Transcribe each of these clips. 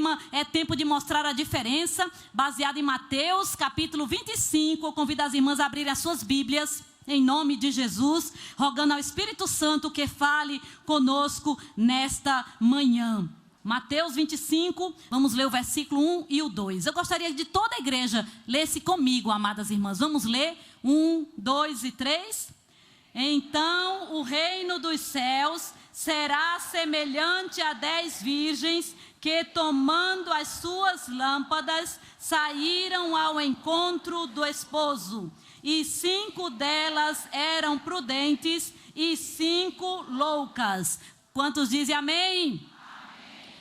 tema é tempo de mostrar a diferença, baseado em Mateus, capítulo 25. Eu convido as irmãs a abrirem as suas Bíblias, em nome de Jesus, rogando ao Espírito Santo que fale conosco nesta manhã. Mateus 25, vamos ler o versículo 1 e o 2. Eu gostaria de toda a igreja lesse comigo, amadas irmãs. Vamos ler 1, 2 e 3. Então o reino dos céus será semelhante a 10 virgens que, tomando as suas lâmpadas, saíram ao encontro do esposo. E 5 delas eram prudentes e 5 loucas. Quantos dizem amém?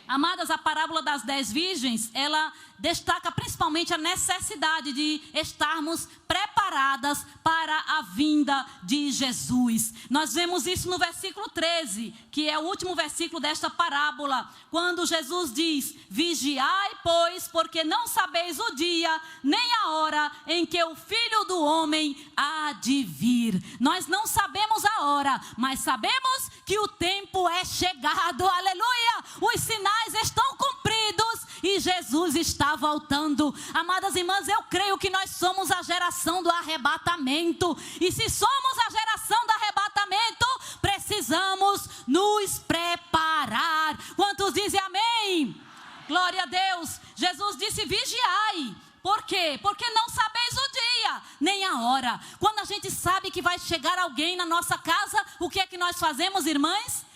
Amadas, a parábola das 10 virgens, ela destaca principalmente a necessidade de estarmos preparadas para a vinda de Jesus. Nós vemos isso no versículo 13, que é o último versículo desta parábola, quando Jesus diz: vigiai, pois, porque não sabeis o dia, nem a hora em que o Filho do Homem há de vir. Nós não sabemos a hora, mas sabemos que o tempo é chegado, aleluia! Os sinais estão cumpridos e Jesus está voltando. Amadas irmãs, eu creio que nós somos a geração do arrebatamento. E se somos a geração do arrebatamento, precisamos nos preparar. Quantos dizem amém? Glória a Deus. Jesus disse: vigiai. Por quê? Porque não sabeis o dia, nem a hora. Quando a gente sabe que vai chegar alguém na nossa casa, o que é que nós fazemos, irmãs?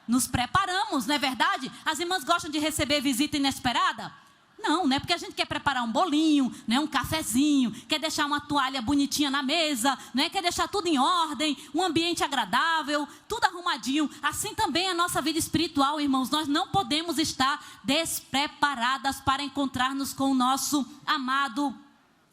Nos preparamos, não é verdade? As irmãs gostam de receber visita inesperada? Não, né? Porque a gente quer preparar um bolinho, né? Um cafezinho, quer deixar uma toalha bonitinha na mesa, né? Quer deixar tudo em ordem, um ambiente agradável, tudo arrumadinho. Assim também é a nossa vida espiritual, irmãos. Nós não podemos estar despreparadas para encontrar-nos com o nosso amado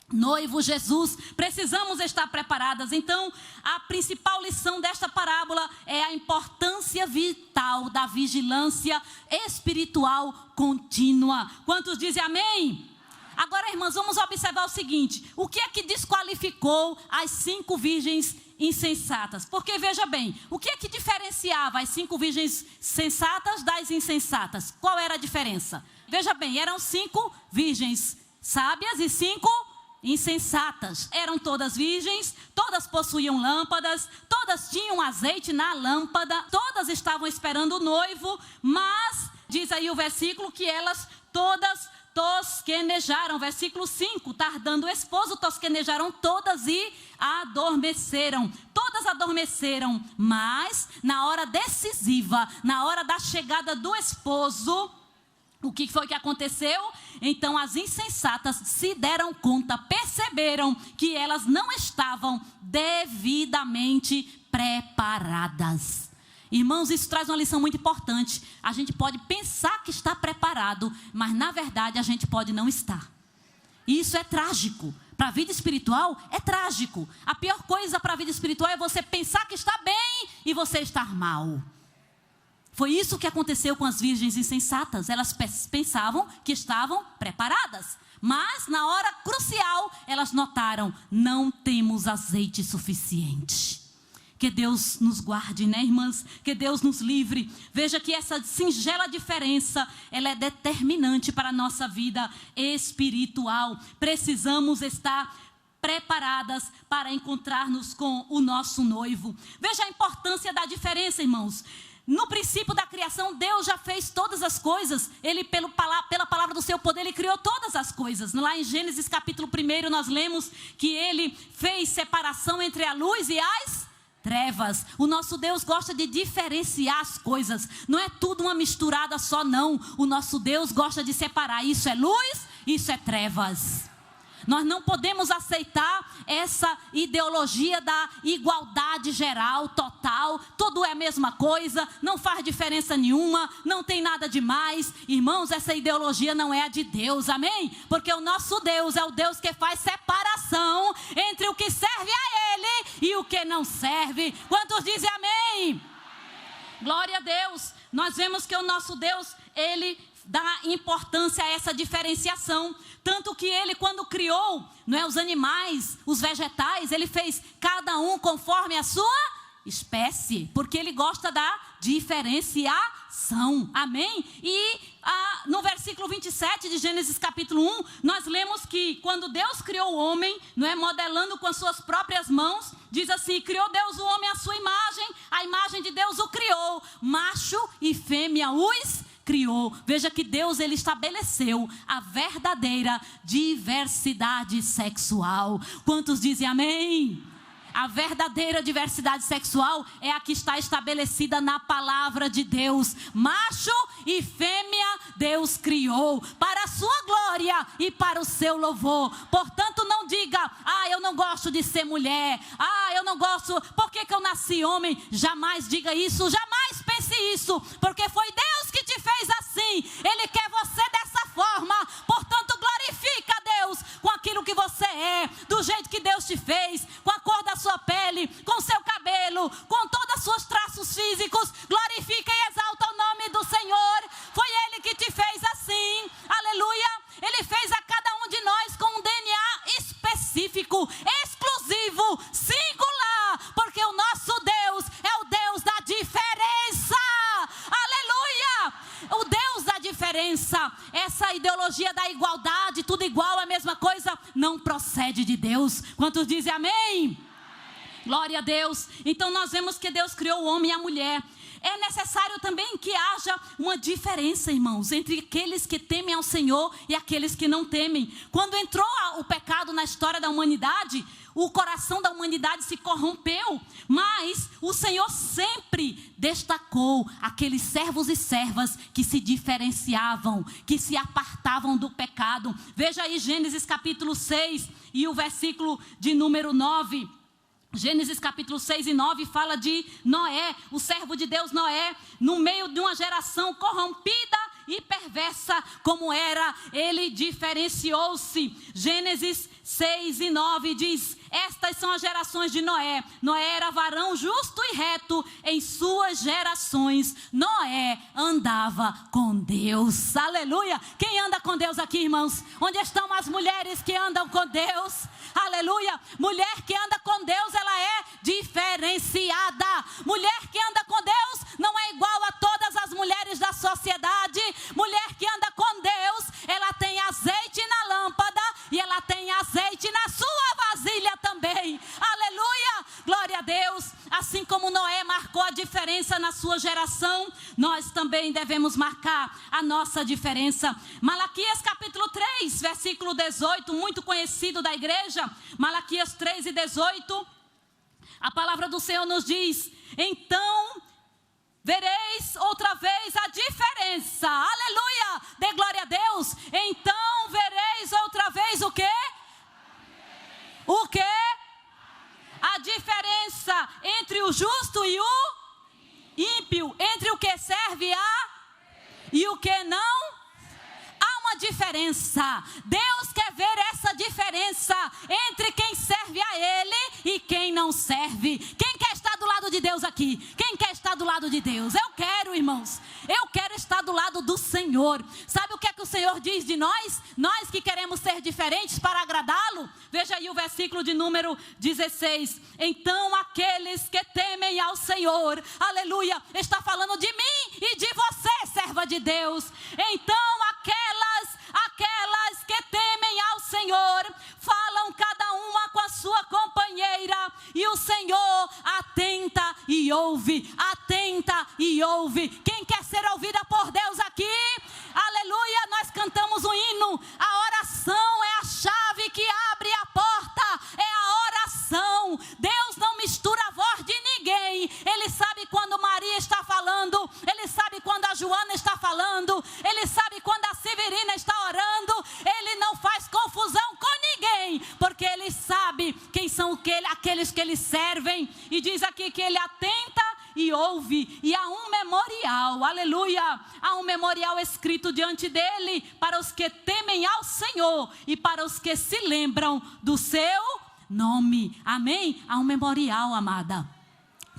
noivo Jesus. Precisamos estar preparadas. Então, a principal lição desta parábola é a importância vital da vigilância espiritual contínua. Quantos dizem amém? Agora, irmãs, vamos observar o seguinte: o que é que desqualificou as 5 virgens insensatas? Porque veja bem, o que é que diferenciava as 5 virgens sensatas das insensatas? Qual era a diferença? Veja bem, eram 5 virgens sábias e 5 insensatas. Eram todas virgens, todas possuíam lâmpadas, todas tinham azeite na lâmpada, todas estavam esperando o noivo, mas diz aí o versículo que elas todas tosquenejaram. Versículo 5, tardando o esposo, tosquenejaram todas e adormeceram. Todas adormeceram, mas na hora decisiva, na hora da chegada do esposo, o que foi que aconteceu? Então as insensatas se deram conta, perceberam que elas não estavam devidamente preparadas. Irmãos, isso traz uma lição muito importante. A gente pode pensar que está preparado, mas na verdade a gente pode não estar. E isso é trágico. Para a vida espiritual é trágico. A pior coisa para a vida espiritual é você pensar que está bem e você estar mal. Foi isso que aconteceu com as virgens insensatas. Elas pensavam que estavam preparadas, mas na hora crucial elas notaram: não temos azeite suficiente. Que Deus nos guarde, né, irmãs? Que Deus nos livre. Veja que essa singela diferença, ela é determinante para a nossa vida espiritual. Precisamos estar preparadas para encontrar-nos com o nosso noivo. Veja a importância da diferença, irmãos. No princípio da criação, Deus já fez todas as coisas. Ele, pela palavra do seu poder, Ele criou todas as coisas. Lá em Gênesis capítulo 1, nós lemos que Ele fez separação entre a luz e as trevas. O nosso Deus gosta de diferenciar as coisas. Não é tudo uma misturada só, não. O nosso Deus gosta de separar. Isso é luz, isso é trevas. Nós não podemos aceitar essa ideologia da igualdade geral, total. Tudo é a mesma coisa, não faz diferença nenhuma, não tem nada demais. Irmãos, essa ideologia não é a de Deus, amém? Porque o nosso Deus é o Deus que faz separação entre o que serve a Ele e o que não serve. Quantos dizem amém? Glória a Deus. Nós vemos que o nosso Deus, Ele dá importância a essa diferenciação. Tanto que Ele, quando criou, não é, os animais, os vegetais, Ele fez cada um conforme a sua espécie, porque ele gosta da diferenciação, amém? E no versículo 27 de Gênesis capítulo 1, nós lemos que quando Deus criou o homem, não é, modelando com as suas próprias mãos, diz assim: criou Deus o homem à sua imagem, a imagem de Deus o criou, macho e fêmea os criou. Veja que Deus, ele estabeleceu a verdadeira diversidade sexual. Quantos dizem amém? A verdadeira diversidade sexual é a que está estabelecida na palavra de Deus. Macho e fêmea Deus criou para a sua glória e para o seu louvor. Portanto, não diga: eu não gosto de ser mulher. Eu não gosto, por que eu nasci homem? Jamais diga isso, jamais pense isso, porque foi Deus que te fez assim. Ele quer você dessa forma. Portanto, glorifica a Deus com aquilo que você é, do jeito que Deus te fez, com a cor da sua pele, com o seu cabelo, com todos os seus traços físicos. Glorifica e exalta o nome do Senhor. Foi Ele que te fez assim, aleluia. Ele fez a cada um de nós com um DNA específico, exclusivo, singular, porque o nosso Deus é o Deus da diferença, aleluia. O Deus da diferença. Essa ideologia da igualdade, tudo igual, a mesma coisa, não procede de Deus. Quantos dizem amém? Glória a Deus. Então nós vemos que Deus criou o homem e a mulher. É necessário também que haja uma diferença, irmãos, entre aqueles que temem ao Senhor e aqueles que não temem. Quando entrou o pecado na história da humanidade, o coração da humanidade se corrompeu, mas o Senhor sempre destacou aqueles servos e servas que se diferenciavam, que se apartavam do pecado. Veja aí Gênesis capítulo 6 e o versículo de número 9. Gênesis capítulo 6 e 9 fala de Noé, o servo de Deus Noé, no meio de uma geração corrompida e perversa como era, ele diferenciou-se. Gênesis 6 e 9 diz: estas são as gerações de Noé. Noé era varão justo e reto em suas gerações. Noé andava com Deus. Aleluia. Quem anda com Deus aqui, irmãos? Onde estão as mulheres que andam com Deus? Aleluia. Mulher que anda com Deus, ela é diferenciada. Mulher que anda com Deus não é igual a todas as mulheres da sociedade. Mulher que anda com Deus, ela tem azeite na lâmpada e ela tem azeite na sua vasilha também. Aleluia, glória a Deus. Assim como Noé marcou a diferença na sua geração, nós também devemos marcar a nossa diferença. Malaquias capítulo 3, versículo 18, muito conhecido da igreja. Malaquias 3 e 18, a palavra do Senhor nos diz: então vereis outra vez a diferença. Aleluia, dê glória a Deus. Então vereis outra vez o quê? O quê? A diferença entre o justo e o ímpio, entre o que serve a e o que não. Há uma diferença. Deus quer ver essa diferença entre quem serve a Ele e quem não serve. Quem quer estar do lado de Deus aqui? Quem quer estar do lado de Deus? Eu quero, irmãos. Eu quero estar do lado do Senhor. Sabe o que é que o Senhor diz de nós? Nós que queremos ser diferentes para agradá-lo. Veja aí o versículo de número 16. Então aqueles que temem ao Senhor, aleluia, está falando de mim e de você, serva de Deus. Então aquelas que temem ao Senhor, falam cada uma com a sua companheira, e o Senhor atenta e ouve, atenta e ouve. Quem quer ser ouvida por Deus aqui? Aleluia, nós cantamos um hino. A oração é a chave que abre a porta, é a oração. Deus não mistura a voz de ninguém. Ele sabe quando Maria está falando, Ele sabe quando a Joana está falando, Ele sabe quando a Severina está orando. Ele não faz confusão com ninguém, porque Ele sabe quem são aqueles que Ele servem. E diz aqui que Ele atenta e ouve, e há um memorial, aleluia, há um memorial escrito diante dele para os que temem ao Senhor e para os que se lembram do seu nome, amém? Há um memorial, amada.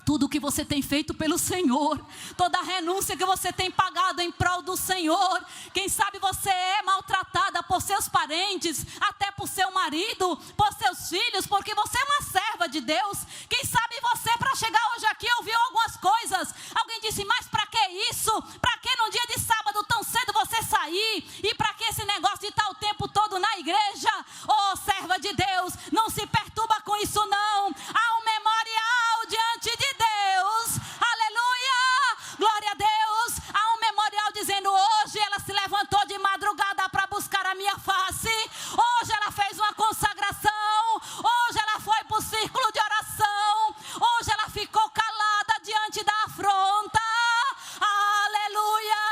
tudo que você tem feito pelo Senhor, toda a renúncia que você tem pagado em prol do Senhor. Quem sabe você é maltratada por seus parentes, até por seu marido, por seus filhos, porque você é uma serva de Deus. Quem sabe você, para chegar hoje aqui, ouviu algumas coisas. Alguém disse, mas para que isso? Para que no dia de sábado tão cedo você sair? E para que esse negócio de estar o tempo todo na igreja? Oh, serva de Deus, não se perturba com isso não. Há um memorial diante de Deus. Aleluia, glória a Deus. Há um memorial dizendo, hoje ela se levantou de madrugada para buscar a minha face. Hoje ela fez uma consagração. Hoje ela foi para o círculo de oração. Hoje ela ficou calada diante da afronta. Aleluia.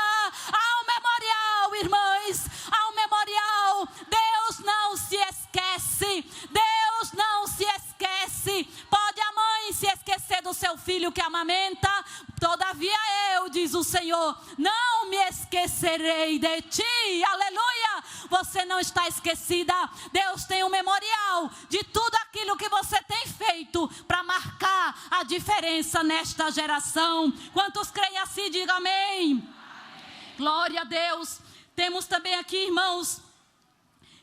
Há um memorial, irmãs. Há um memorial. Deus não se esquece. Deus não se esquece. Pode a mãe se esquecer do seu filho que amamenta. Todavia eu, diz o Senhor, não me esquecerei de ti. Aleluia. Você não está esquecida. Deus tem um memorial de tudo aquilo que você tem feito para marcar a diferença nesta geração. Quantos creem assim, diga amém. Amém. Glória a Deus. Temos também aqui, irmãos,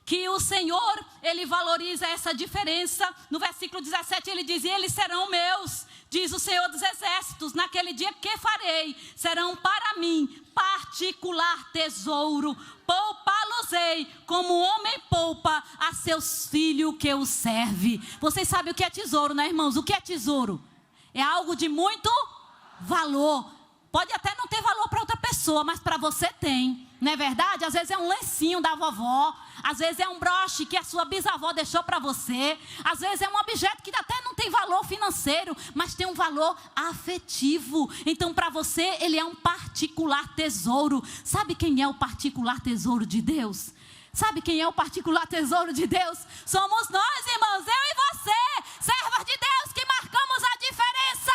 que o Senhor, Ele valoriza essa diferença. No versículo 17 Ele diz, e eles serão meus, diz o Senhor dos Exércitos, naquele dia que farei, serão para mim particular tesouro, poupá-los-ei, como o homem poupa a seus filhos que o serve. Vocês sabem o que é tesouro, né, irmãos? O que é tesouro? É algo de muito valor. Pode até não ter valor para outra pessoa, mas para você tem. Não é verdade? Às vezes é um lencinho da vovó. Às vezes é um broche que a sua bisavó deixou para você. Às vezes é um objeto que até não tem valor financeiro, mas tem um valor afetivo. Então para você ele é um particular tesouro. Sabe quem é o particular tesouro de Deus? Sabe quem é o particular tesouro de Deus? Somos nós, irmãos, eu e você, servas de Deus, que marcamos a diferença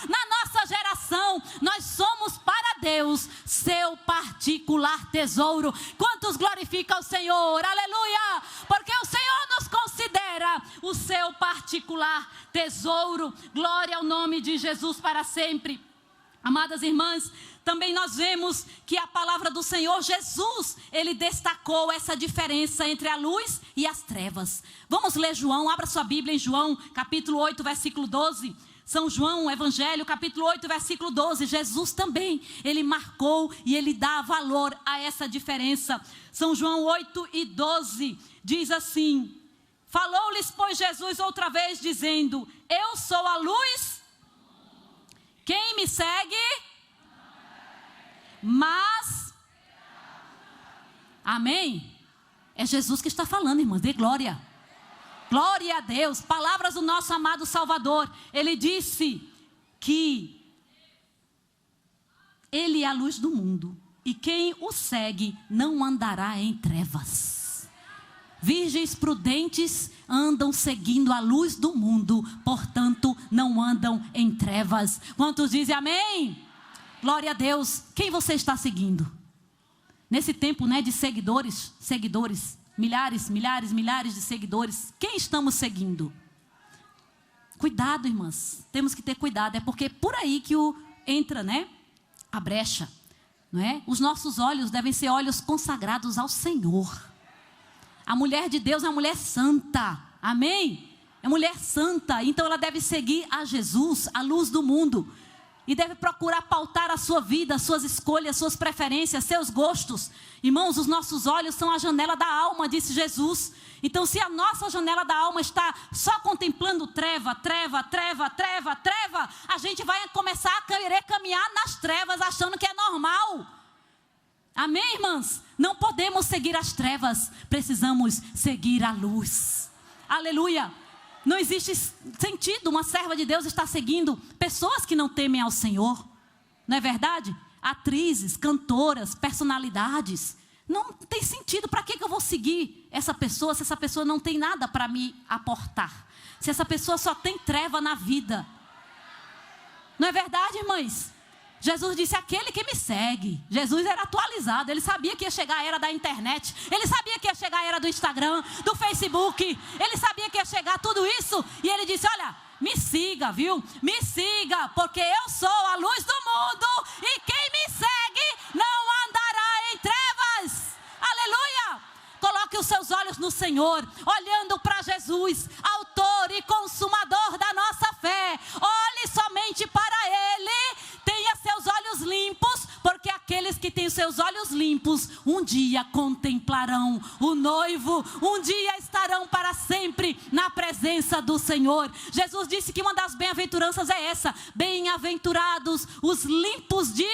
na nossa geração. Nós somos para Deus seu particular tesouro. Quantos glorificam o Senhor? Aleluia! Porque o Senhor nos considera o seu particular tesouro. Glória ao nome de Jesus para sempre. Amadas irmãs, também nós vemos que a palavra do Senhor Jesus, Ele destacou essa diferença entre a luz e as trevas. Vamos ler João, abra sua Bíblia em João, capítulo 8, versículo 12. São João, Evangelho, capítulo 8, versículo 12. Jesus também, Ele marcou e Ele dá valor a essa diferença. São João 8 e 12, diz assim, falou-lhes, pois, Jesus outra vez, dizendo, eu sou a luz, quem me segue... Mas, amém? É Jesus que está falando, irmãos, dê glória. Glória a Deus, palavras do nosso amado Salvador. Ele disse que Ele é a luz do mundo, e quem o segue não andará em trevas. Virgens prudentes andam seguindo a luz do mundo, portanto não andam em trevas. Quantos dizem amém? Glória a Deus. Quem você está seguindo? Nesse tempo, né, de seguidores, milhares de seguidores. Quem estamos seguindo? Cuidado, irmãs. Temos que ter cuidado. É porque por aí que entra, né, a brecha. Não é? Os nossos olhos devem ser olhos consagrados ao Senhor. A mulher de Deus é uma mulher santa. Amém? É mulher santa. Então ela deve seguir a Jesus, a luz do mundo. E deve procurar pautar a sua vida, suas escolhas, suas preferências, seus gostos. Irmãos, os nossos olhos são a janela da alma, disse Jesus. Então, se a nossa janela da alma está só contemplando treva, a gente vai começar a querer caminhar nas trevas, achando que é normal. Amém, irmãs? Não podemos seguir as trevas, precisamos seguir a luz. Aleluia! Não existe sentido uma serva de Deus estar seguindo pessoas que não temem ao Senhor. Não é verdade? Atrizes, cantoras, personalidades. Não tem sentido. Para que eu vou seguir essa pessoa se essa pessoa não tem nada para me aportar? Se essa pessoa só tem treva na vida. Não é verdade, irmãs? Jesus disse, aquele que me segue. Jesus era atualizado, ele sabia que ia chegar a era da internet, ele sabia que ia chegar a era do Instagram, do Facebook, ele sabia que ia chegar tudo isso, e ele disse, olha, Me siga, viu? Me siga, porque eu sou a luz do mundo e quem me segue não andará em trevas. Aleluia! Coloque os seus olhos no Senhor, olhando para Jesus, autor e consumador da nossa fé. Olhe somente para Ele, tenha seus olhos limpos, porque aqueles que têm seus olhos limpos, um dia contemplarão o noivo, um dia estarão para sempre na presença do Senhor. Jesus disse que uma das bem-aventuranças é essa: bem-aventurados os limpos de...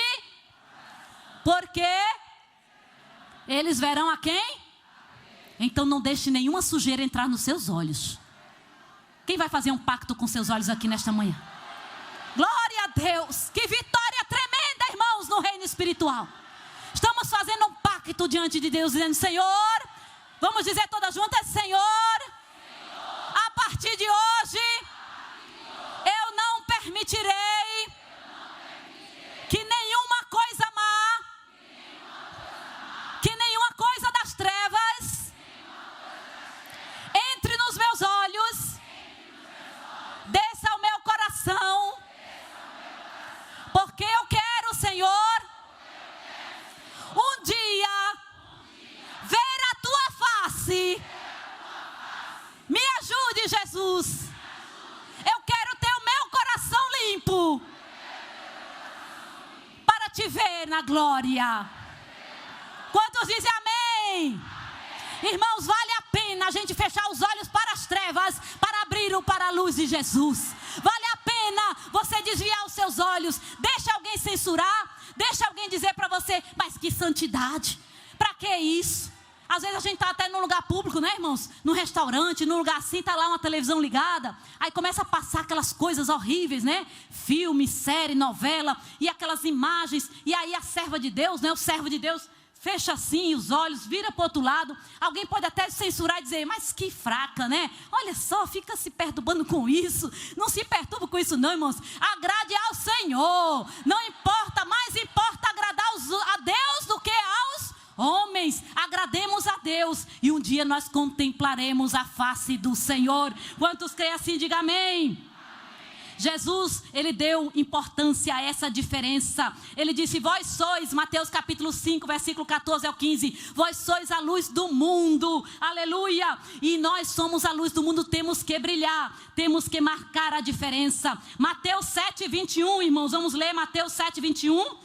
Porque eles verão a quem? Então não deixe nenhuma sujeira entrar nos seus olhos. Quem vai fazer um pacto com seus olhos aqui nesta manhã? Glória a Deus! Que vitória tremenda, irmãos, no reino espiritual. Estamos fazendo um pacto diante de Deus, dizendo: Senhor, vamos dizer todas juntas: Senhor, a partir de hoje, eu não permitirei que nenhuma coisa má, que nenhuma coisa das trevas entre nos meus olhos, desça ao meu coração, porque eu quero, Senhor, um dia ver a tua face. Me ajude, Jesus. Eu quero ter o meu coração limpo para te ver na glória. Quantos dizem amém? Irmãos, vale a pena a gente fechar os olhos para as trevas, para abrir para a luz de Jesus. Vale a pena você desviar os seus olhos. Deixa alguém censurar, deixa alguém dizer para você: mas que santidade, para que isso? Às vezes a gente está até num lugar público, né, irmãos? Num restaurante, num lugar assim, está lá uma televisão ligada, aí começa a passar aquelas coisas horríveis, né? Filme, série, novela, e aquelas imagens, e aí a serva de Deus, né? O servo de Deus fecha assim os olhos, vira para o outro lado. Alguém pode até censurar e dizer: mas que fraca, né? Olha só, fica se perturbando com isso. Não se perturba com isso não, irmãos. Agrade ao Senhor. Não importa, mais importa agradar a Deus do que aos homens. Agrademos a Deus e um dia nós contemplaremos a face do Senhor. Quantos creem assim, diga amém. Jesus, ele deu importância a essa diferença. Ele disse: vós sois, Mateus capítulo 5, versículo 14 ao 15, vós sois a luz do mundo, aleluia, e nós somos a luz do mundo, temos que brilhar, temos que marcar a diferença. Mateus 7, 21, irmãos, vamos ler Mateus 7, 21,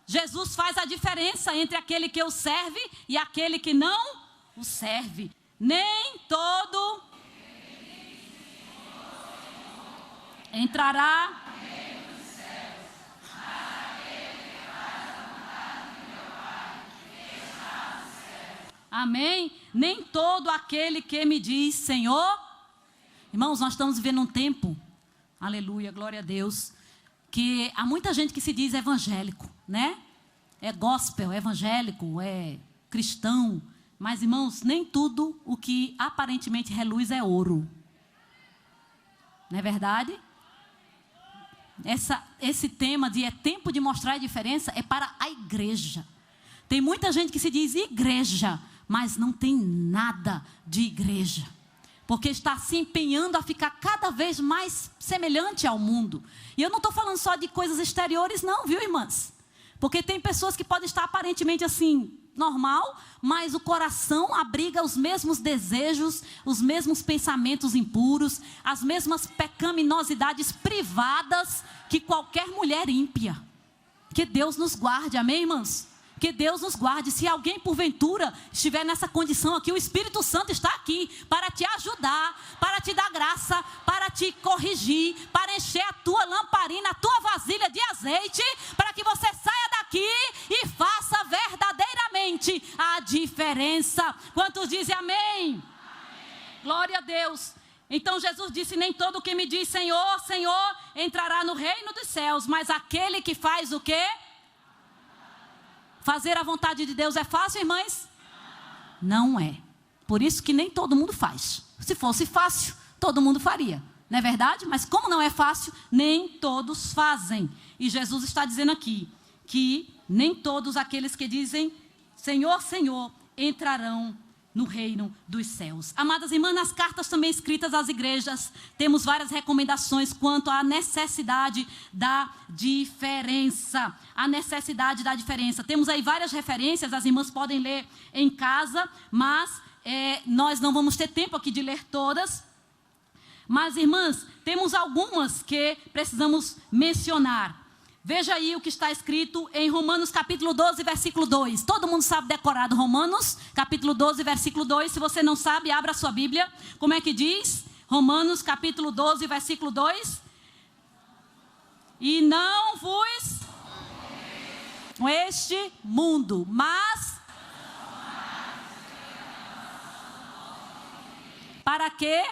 Jesus faz a diferença entre aquele que o serve e aquele que não o serve. Nem todo entrará amém? Nem todo aquele que me diz Senhor. Irmãos, nós estamos vivendo um tempo, aleluia, glória a Deus, que há muita gente que se diz evangélico, né? É gospel, é evangélico, é cristão, mas, irmãos, nem tudo o que aparentemente reluz é ouro. Não é verdade? Esse tema de é tempo de mostrar a diferença é para a igreja. Tem muita gente que se diz igreja, mas não tem nada de igreja, porque está se empenhando a ficar cada vez mais semelhante ao mundo. E eu não estou falando só de coisas exteriores não, viu, irmãs? Porque tem pessoas que podem estar aparentemente assim, normal, mas o coração abriga os mesmos desejos, os mesmos pensamentos impuros, as mesmas pecaminosidades privadas que qualquer mulher ímpia. Que Deus nos guarde, amém, irmãos? Que Deus nos guarde. Se alguém porventura estiver nessa condição aqui, o Espírito Santo está aqui para te ajudar, para te dar graça, para te corrigir, para encher a tua lamparina, a tua vasilha de azeite, para que você saia daqui e faça verdadeiramente a diferença. Quantos dizem amém? Amém. Glória a Deus. Então Jesus disse: nem todo que me diz Senhor, Senhor entrará no reino dos céus, mas aquele que faz o quê? Fazer a vontade de Deus é fácil, irmãs? Não é. Por isso que nem todo mundo faz. Se fosse fácil, todo mundo faria. Não é verdade? Mas como não é fácil, nem todos fazem. E Jesus está dizendo aqui que nem todos aqueles que dizem Senhor, Senhor entrarão no reino dos céus. Amadas irmãs, nas cartas também escritas às igrejas, temos várias recomendações quanto à necessidade da diferença. A necessidade da diferença. Temos aí várias referências, as irmãs podem ler em casa, mas nós não vamos ter tempo aqui de ler todas. Mas, irmãs, temos algumas que precisamos mencionar. Veja aí o que está escrito em Romanos capítulo 12, versículo 2. Todo mundo sabe decorado Romanos, capítulo 12, versículo 2. Se você não sabe, abra a sua Bíblia. Como é que diz? Romanos capítulo 12, versículo 2. E não vos este mundo, mas para quê?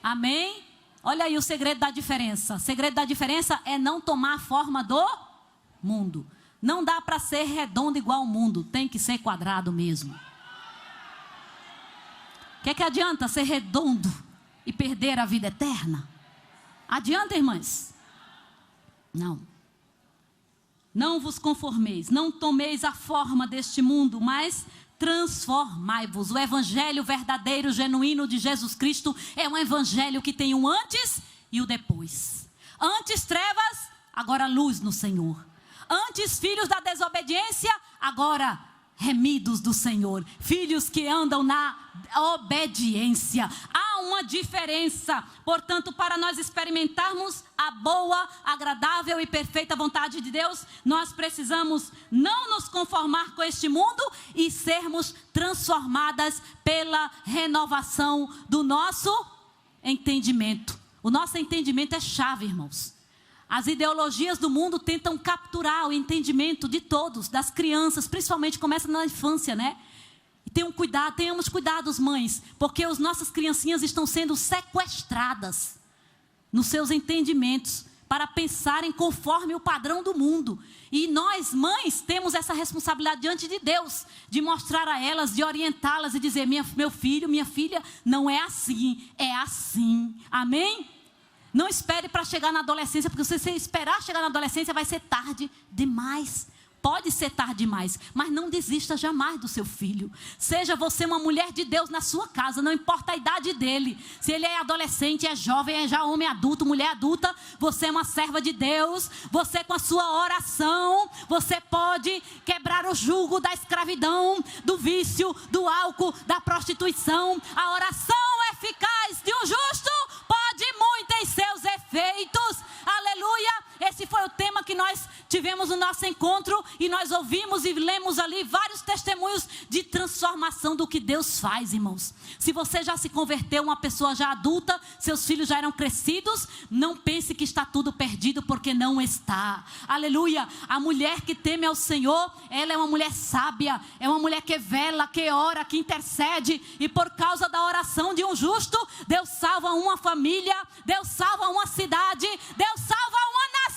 Amém? Olha aí o segredo da diferença. O segredo da diferença é não tomar a forma do mundo. Não dá para ser redondo igual ao mundo. Tem que ser quadrado mesmo. O que adianta ser redondo e perder a vida eterna? Adianta, irmãs? Não. Não vos conformeis. Não tomeis a forma deste mundo, mas transformai-vos. O evangelho verdadeiro, genuíno de Jesus Cristo é um evangelho que tem um antes e o depois. Antes trevas, agora luz no Senhor. Antes filhos da desobediência, agora remidos do Senhor. Filhos que andam na obediência. Há uma diferença. Portanto, para nós experimentarmos a boa, agradável e perfeita vontade de Deus, nós precisamos não nos conformar com este mundo e sermos transformadas pela renovação do nosso entendimento. O nosso entendimento é chave, irmãos. As ideologias do mundo tentam capturar o entendimento de todos, das crianças, principalmente começa na infância, né? E tenhamos cuidados, mães, porque as nossas criancinhas estão sendo sequestradas nos seus entendimentos para pensarem conforme o padrão do mundo. E nós, mães, temos essa responsabilidade diante de Deus, de mostrar a elas, de orientá-las e dizer, meu filho, minha filha, não é assim, é assim. Amém? Não espere para chegar na adolescência, porque se você esperar chegar na adolescência vai ser tarde demais. Pode ser tarde demais, mas não desista jamais do seu filho. Seja você uma mulher de Deus na sua casa, não importa a idade dele. Se ele é adolescente, é jovem, é já homem adulto, mulher adulta, você é uma serva de Deus. Você com a sua oração, você pode quebrar o jugo da escravidão, do vício, do álcool, da prostituição. A oração eficaz de um justo pode muito em seus efeitos. Aleluia! Esse foi o tema que nós tivemos no nosso encontro e nós ouvimos e lemos ali vários testemunhos de transformação do que Deus faz, irmãos. Se você já se converteu, uma pessoa já adulta, seus filhos já eram crescidos, não pense que está tudo perdido, porque não está. Aleluia! A mulher que teme ao Senhor, ela é uma mulher sábia, é uma mulher que vela, que ora, que intercede, e por causa da oração de um justo, Deus salva uma família, Deus salva uma cidade, Deus salva uma nação.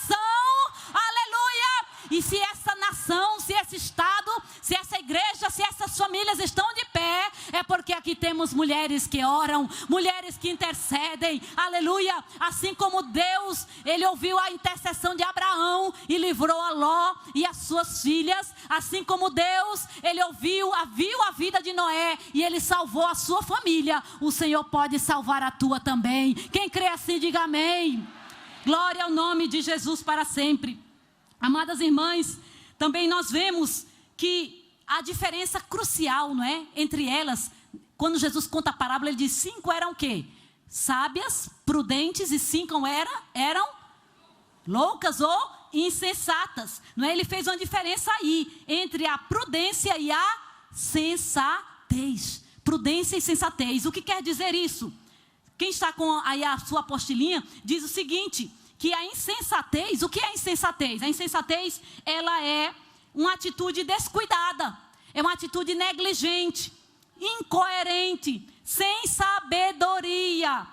Aleluia! E se essa nação, se esse estado, se essa igreja, se essas famílias estão de pé, é porque aqui temos mulheres que oram, mulheres que intercedem. Aleluia! Assim como Deus, ele ouviu a intercessão de Abraão e livrou a Ló e as suas filhas. Assim como Deus, ele viu a vida de Noé e ele salvou a sua família. O Senhor pode salvar a tua também. Quem crê assim, diga amém. Glória ao nome de Jesus para sempre. Amadas irmãs, também nós vemos que a diferença crucial, não é, entre elas, quando Jesus conta a parábola, ele diz 5 eram o quê? Sábias, prudentes, e 5 eram loucas ou insensatas. Não é? Ele fez uma diferença aí entre a prudência e a sensatez. Prudência e sensatez. O que quer dizer isso? Quem está com aí a sua apostilinha diz o seguinte, que a insensatez, o que é a insensatez? A insensatez, ela é uma atitude descuidada, é uma atitude negligente, incoerente, sem sabedoria.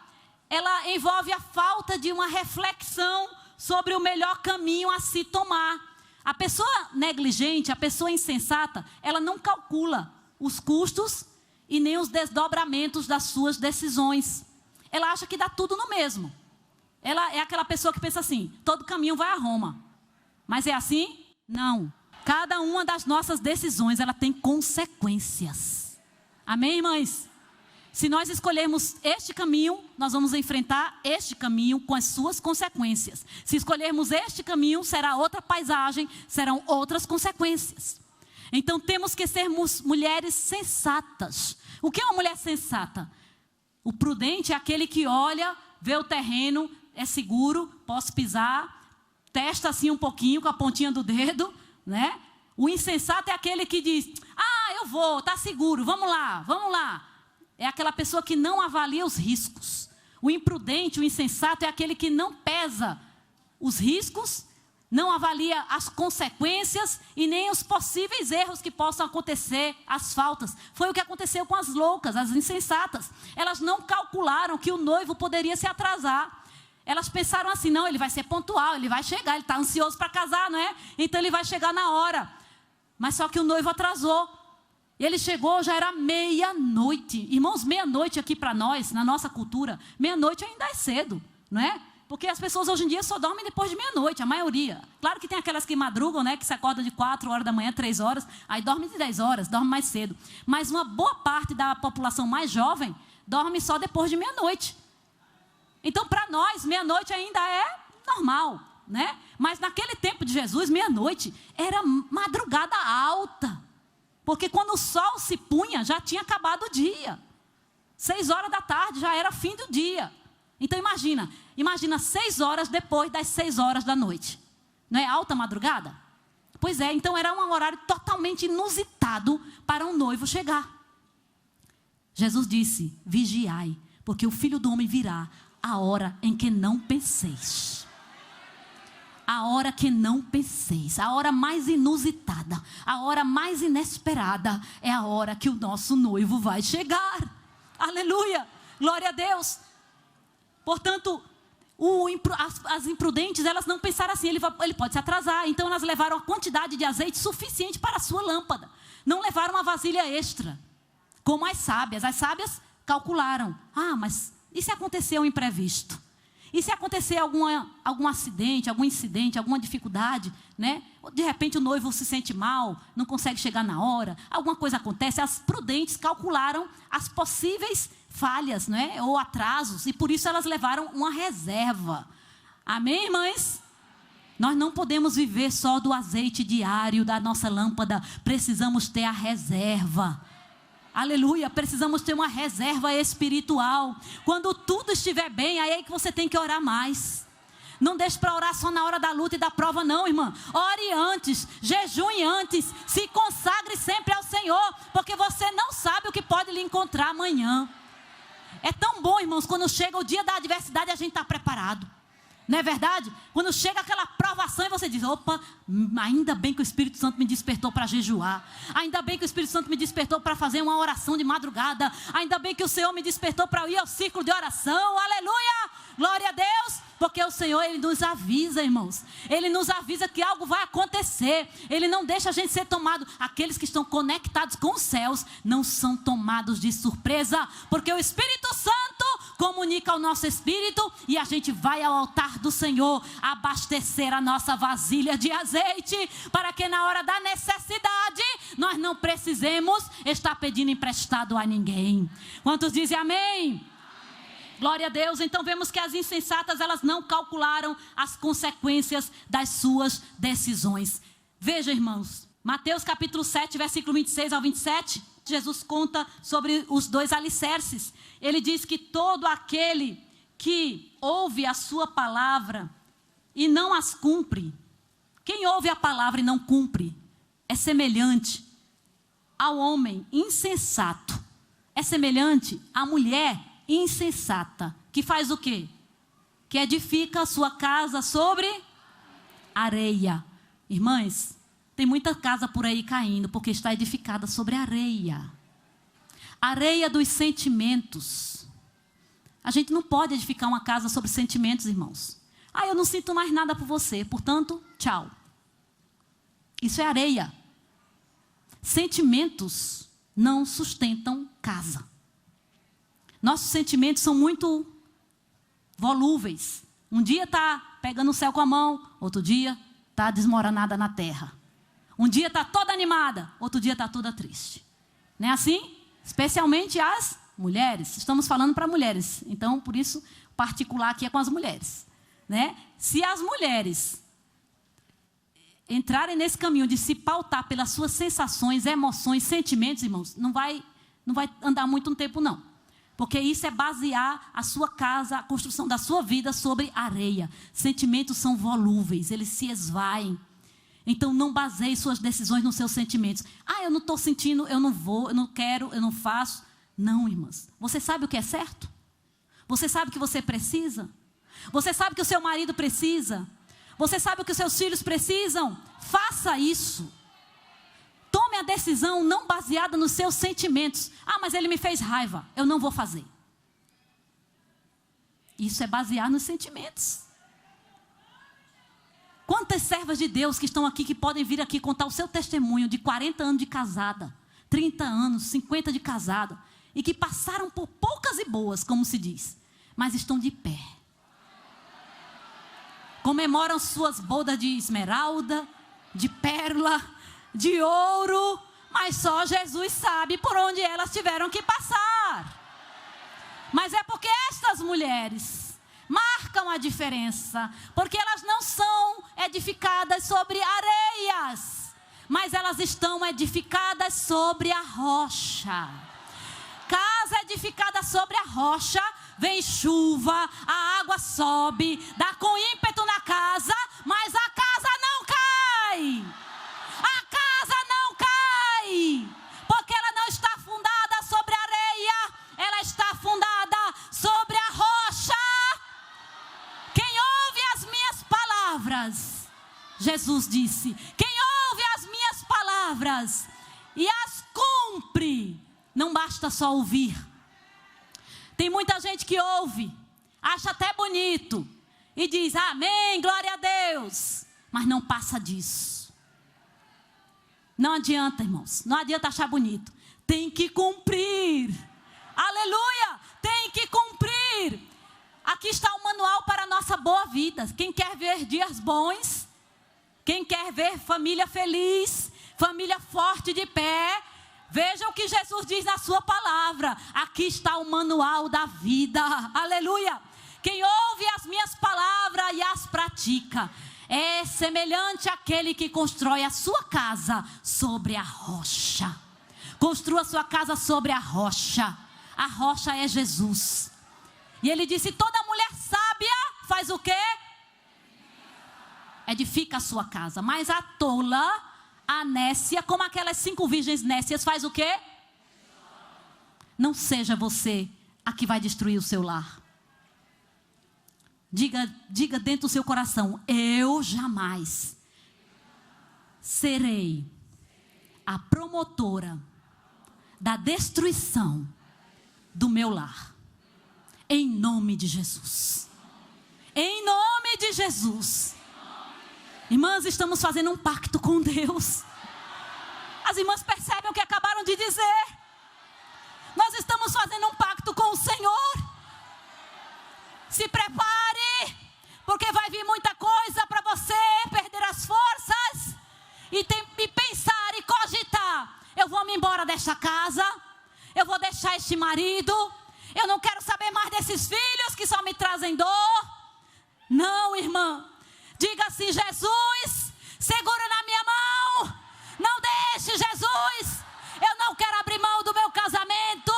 Ela envolve a falta de uma reflexão sobre o melhor caminho a se tomar. A pessoa negligente, a pessoa insensata, ela não calcula os custos e nem os desdobramentos das suas decisões. Ela acha que dá tudo no mesmo. Ela é aquela pessoa que pensa assim, todo caminho vai a Roma. Mas é assim? Não. Cada uma das nossas decisões, ela tem consequências. Amém, irmãs? Se nós escolhermos este caminho, nós vamos enfrentar este caminho com as suas consequências. Se escolhermos este caminho, será outra paisagem, serão outras consequências. Então temos que sermos mulheres sensatas. O que é uma mulher sensata? O prudente é aquele que olha, vê o terreno, é seguro, posso pisar, testa assim um pouquinho com a pontinha do dedo, né? O insensato é aquele que diz, eu vou, está seguro, vamos lá, vamos lá. É aquela pessoa que não avalia os riscos. O imprudente, o insensato é aquele que não pesa os riscos, não avalia as consequências e nem os possíveis erros que possam acontecer, as faltas. Foi o que aconteceu com as loucas, as insensatas. Elas não calcularam que o noivo poderia se atrasar. Elas pensaram assim, não, ele vai ser pontual, ele vai chegar, ele está ansioso para casar, não é? Então ele vai chegar na hora. Mas só que o noivo atrasou. Ele chegou, já era meia-noite. Irmãos, meia-noite aqui para nós, na nossa cultura, meia-noite ainda é cedo, não é? Porque as pessoas hoje em dia só dormem depois de meia-noite, a maioria. Claro que tem aquelas que madrugam, né? Que se acordam de 4 horas da manhã, 3 horas, aí dorme de 10 horas, dorme mais cedo. Mas uma boa parte da população mais jovem dorme só depois de meia-noite. Então, para nós, meia-noite ainda é normal, né? Mas naquele tempo de Jesus, meia-noite era madrugada alta. Porque quando o sol se punha, já tinha acabado o dia. 6 horas da tarde, já era fim do dia. Então imagina 6 horas depois das 6 horas da noite. Não é alta madrugada? Pois é, então era um horário totalmente inusitado para um noivo chegar. Jesus disse, vigiai, porque o Filho do Homem virá a hora em que não penseis. A hora que não penseis, a hora mais inusitada, a hora mais inesperada, é a hora que o nosso noivo vai chegar. Aleluia, glória a Deus. Portanto, as imprudentes, elas não pensaram assim, ele pode se atrasar. Então elas levaram a quantidade de azeite suficiente para a sua lâmpada. Não levaram uma vasilha extra, como as sábias. As sábias calcularam, mas e se acontecer um imprevisto? E se acontecer algum acidente, algum incidente, alguma dificuldade, né? De repente o noivo se sente mal, não consegue chegar na hora, alguma coisa acontece, as prudentes calcularam as possíveis falhas, né? Ou atrasos, e por isso elas levaram uma reserva. Amém, irmãs? Nós não podemos viver só do azeite diário da nossa lâmpada, precisamos ter a reserva. Aleluia, precisamos ter uma reserva espiritual. Quando tudo estiver bem, aí é que você tem que orar mais. Não deixe para orar só na hora da luta e da prova, não, irmã. Ore antes, jejue antes, se consagre sempre ao Senhor, porque você não sabe o que pode lhe encontrar amanhã. É tão bom, irmãos, quando chega o dia da adversidade, a gente está preparado. Não é verdade? Quando chega aquela provação e você diz, opa, ainda bem que o Espírito Santo me despertou para jejuar. Ainda bem que o Espírito Santo me despertou para fazer uma oração de madrugada. Ainda bem que o Senhor me despertou para ir ao círculo de oração. Aleluia! Glória a Deus! Porque o Senhor, Ele nos avisa, irmãos. Ele nos avisa que algo vai acontecer. Ele não deixa a gente ser tomado. Aqueles que estão conectados com os céus não são tomados de surpresa. Porque o Espírito Santo comunica ao nosso espírito e a gente vai ao altar do Senhor abastecer a nossa vasilha de azeite, para que na hora da necessidade nós não precisemos estar pedindo emprestado a ninguém. Quantos dizem amém? Glória a Deus. Então vemos que as insensatas, elas não calcularam as consequências das suas decisões. Veja, irmãos, Mateus capítulo 7, versículo 26 ao 27, Jesus conta sobre os 2 alicerces. Ele diz que todo aquele que ouve a sua palavra e não as cumpre, quem ouve a palavra e não cumpre, é semelhante ao homem insensato, é semelhante à mulher insensata, que faz o quê? Que edifica a sua casa sobre areia. Irmãs, tem muita casa por aí caindo, porque está edificada sobre areia. Areia dos sentimentos. A gente não pode edificar uma casa sobre sentimentos, irmãos. Eu não sinto mais nada por você, portanto, tchau. Isso é areia. Sentimentos não sustentam casa. Nossos sentimentos são muito volúveis. Um dia está pegando o céu com a mão, outro dia está está desmoronada na terra. Um dia está toda animada, outro dia está toda triste. Não é assim? Especialmente as mulheres. Estamos falando para mulheres. Então, por isso, particular aqui é com as mulheres. Né? Se as mulheres entrarem nesse caminho de se pautar pelas suas sensações, emoções, sentimentos, irmãos, não vai andar muito um tempo, não. Porque isso é basear a sua casa, a construção da sua vida sobre areia. Sentimentos são volúveis, eles se esvaem. Então, não baseie suas decisões nos seus sentimentos. Eu não estou sentindo, eu não vou, eu não quero, eu não faço. Não, irmãs. Você sabe o que é certo? Você sabe o que você precisa? Você sabe o que o seu marido precisa? Você sabe o que os seus filhos precisam? Faça isso. Tome a decisão não baseada nos seus sentimentos. Mas ele me fez raiva, eu não vou fazer. Isso é basear nos sentimentos. Quantas servas de Deus que estão aqui, que podem vir aqui contar o seu testemunho de 40 anos de casada, 30 anos, 50 de casada, e que passaram por poucas e boas, como se diz, mas estão de pé. Comemoram suas bodas de esmeralda, de pérola, de ouro, mas só Jesus sabe por onde elas tiveram que passar. Mas é porque estas mulheres marcam a diferença, porque elas não são edificadas sobre areias, mas elas estão edificadas sobre a rocha. Casa edificada sobre a rocha, vem chuva, a água sobe, dá com ímpeto na casa, mas a casa não cai. A casa não cai, porque ela não está fundada sobre areia, ela está fundada sobre a rocha. Quem ouve as minhas palavras, Jesus disse, quem ouve as minhas palavras e as cumpre, não basta só ouvir. Tem muita gente que ouve, acha até bonito e diz amém, glória a Deus, mas não passa disso. Não adianta, irmãos, não adianta achar bonito, tem que cumprir. Aleluia, tem que cumprir. Aqui está o manual para a nossa boa vida. Quem quer ver dias bons, quem quer ver família feliz, família forte de pé, veja o que Jesus diz na sua palavra. Aqui está o manual da vida. Aleluia. Quem ouve as minhas palavras e as pratica é semelhante àquele que constrói a sua casa sobre a rocha. Construa a sua casa sobre a rocha. A rocha é Jesus. E ele disse, toda mulher sábia faz o quê? Edifica a sua casa. Mas a tola, a nécia, como aquelas 5 virgens nécias, faz o quê? Não seja você a que vai destruir o seu lar. Diga dentro do seu coração, eu jamais serei a promotora da destruição do meu lar. Em nome de Jesus. Em nome de Jesus. Irmãs, estamos fazendo um pacto com Deus. As irmãs percebem o que acabaram de dizer. Nós estamos fazendo um pacto com o Senhor. Se prepare, porque vai vir muita coisa para você perder as forças e pensar e cogitar. Eu vou me embora desta casa, eu vou deixar este marido, eu não quero saber mais desses filhos que só me trazem dor. Não, irmã, diga assim, Jesus, segura na minha mão, não deixe, Jesus, eu não quero abrir mão do meu casamento,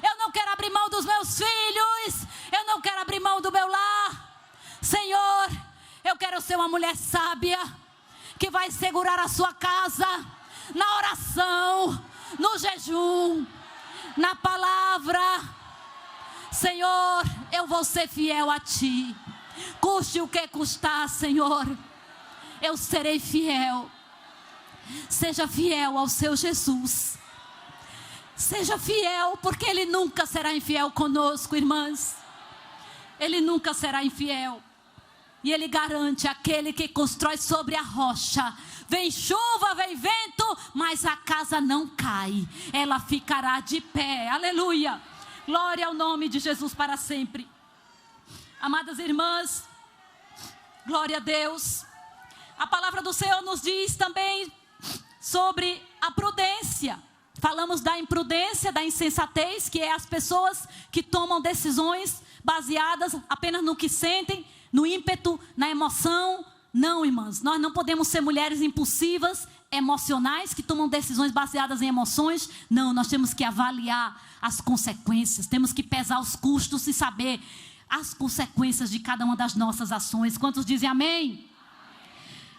eu não quero abrir mão dos meus filhos, eu não quero abrir mão do meu lar. Senhor, eu quero ser uma mulher sábia, que vai segurar a sua casa, na oração, no jejum, na palavra. Senhor, eu vou ser fiel a Ti, custe o que custar, Senhor, eu serei fiel. Seja fiel ao seu Jesus. Seja fiel, porque Ele nunca será infiel conosco, irmãs. Ele nunca será infiel. E Ele garante, aquele que constrói sobre a rocha, vem chuva, vem vento, mas a casa não cai, ela ficará de pé. Aleluia, glória ao nome de Jesus para sempre. Amadas irmãs, glória a Deus. A palavra do Senhor nos diz também sobre a prudência. Falamos da imprudência, da insensatez, que é as pessoas que tomam decisões baseadas apenas no que sentem, no ímpeto, na emoção. Não, irmãs, nós não podemos ser mulheres impulsivas, emocionais, que tomam decisões baseadas em emoções. Não, nós temos que avaliar as consequências, temos que pesar os custos e saber as consequências de cada uma das nossas ações. Quantos dizem amém?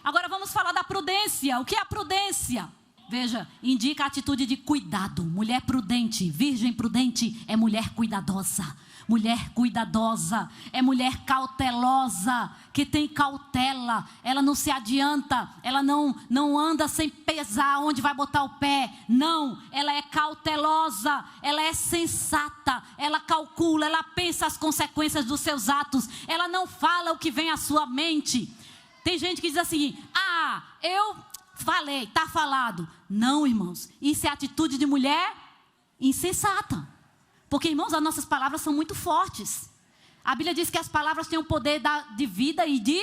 Agora vamos falar da prudência. O que é a prudência? Veja, indica a atitude de cuidado. Mulher prudente, virgem prudente é mulher cuidadosa. Mulher cuidadosa é mulher cautelosa, que tem cautela. Ela não se adianta, ela não anda sem pesar onde vai botar o pé. Não, ela é cautelosa, ela é sensata, ela calcula, ela pensa as consequências dos seus atos. Ela não fala o que vem à sua mente. Tem gente que diz assim, eu falei, está falado. Não, irmãos, isso é atitude de mulher insensata. Porque, irmãos, as nossas palavras são muito fortes. A Bíblia diz que as palavras têm o poder de vida e de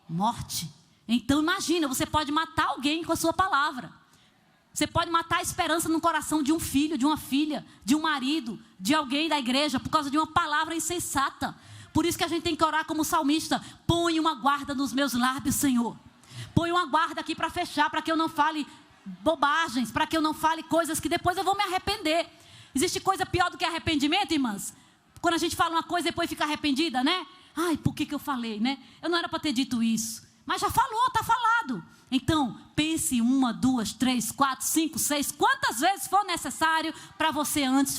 morte. Então, imagina, você pode matar alguém com a sua palavra. Você pode matar a esperança no coração de um filho, de uma filha, de um marido, de alguém da igreja, por causa de uma palavra insensata. Por isso que a gente tem que orar como salmista. Põe uma guarda nos meus lábios, Senhor. Põe uma guarda aqui para fechar, para que eu não fale bobagens, para que eu não fale coisas que depois eu vou me arrepender. Existe coisa pior do que arrependimento, irmãs? Quando a gente fala uma coisa e depois fica arrependida, né? Ai, por que eu falei, né? Eu não era para ter dito isso. Mas já falou, está falado. Então, pense 1, 2, 3, 4, 5, 6, quantas vezes for necessário para você antes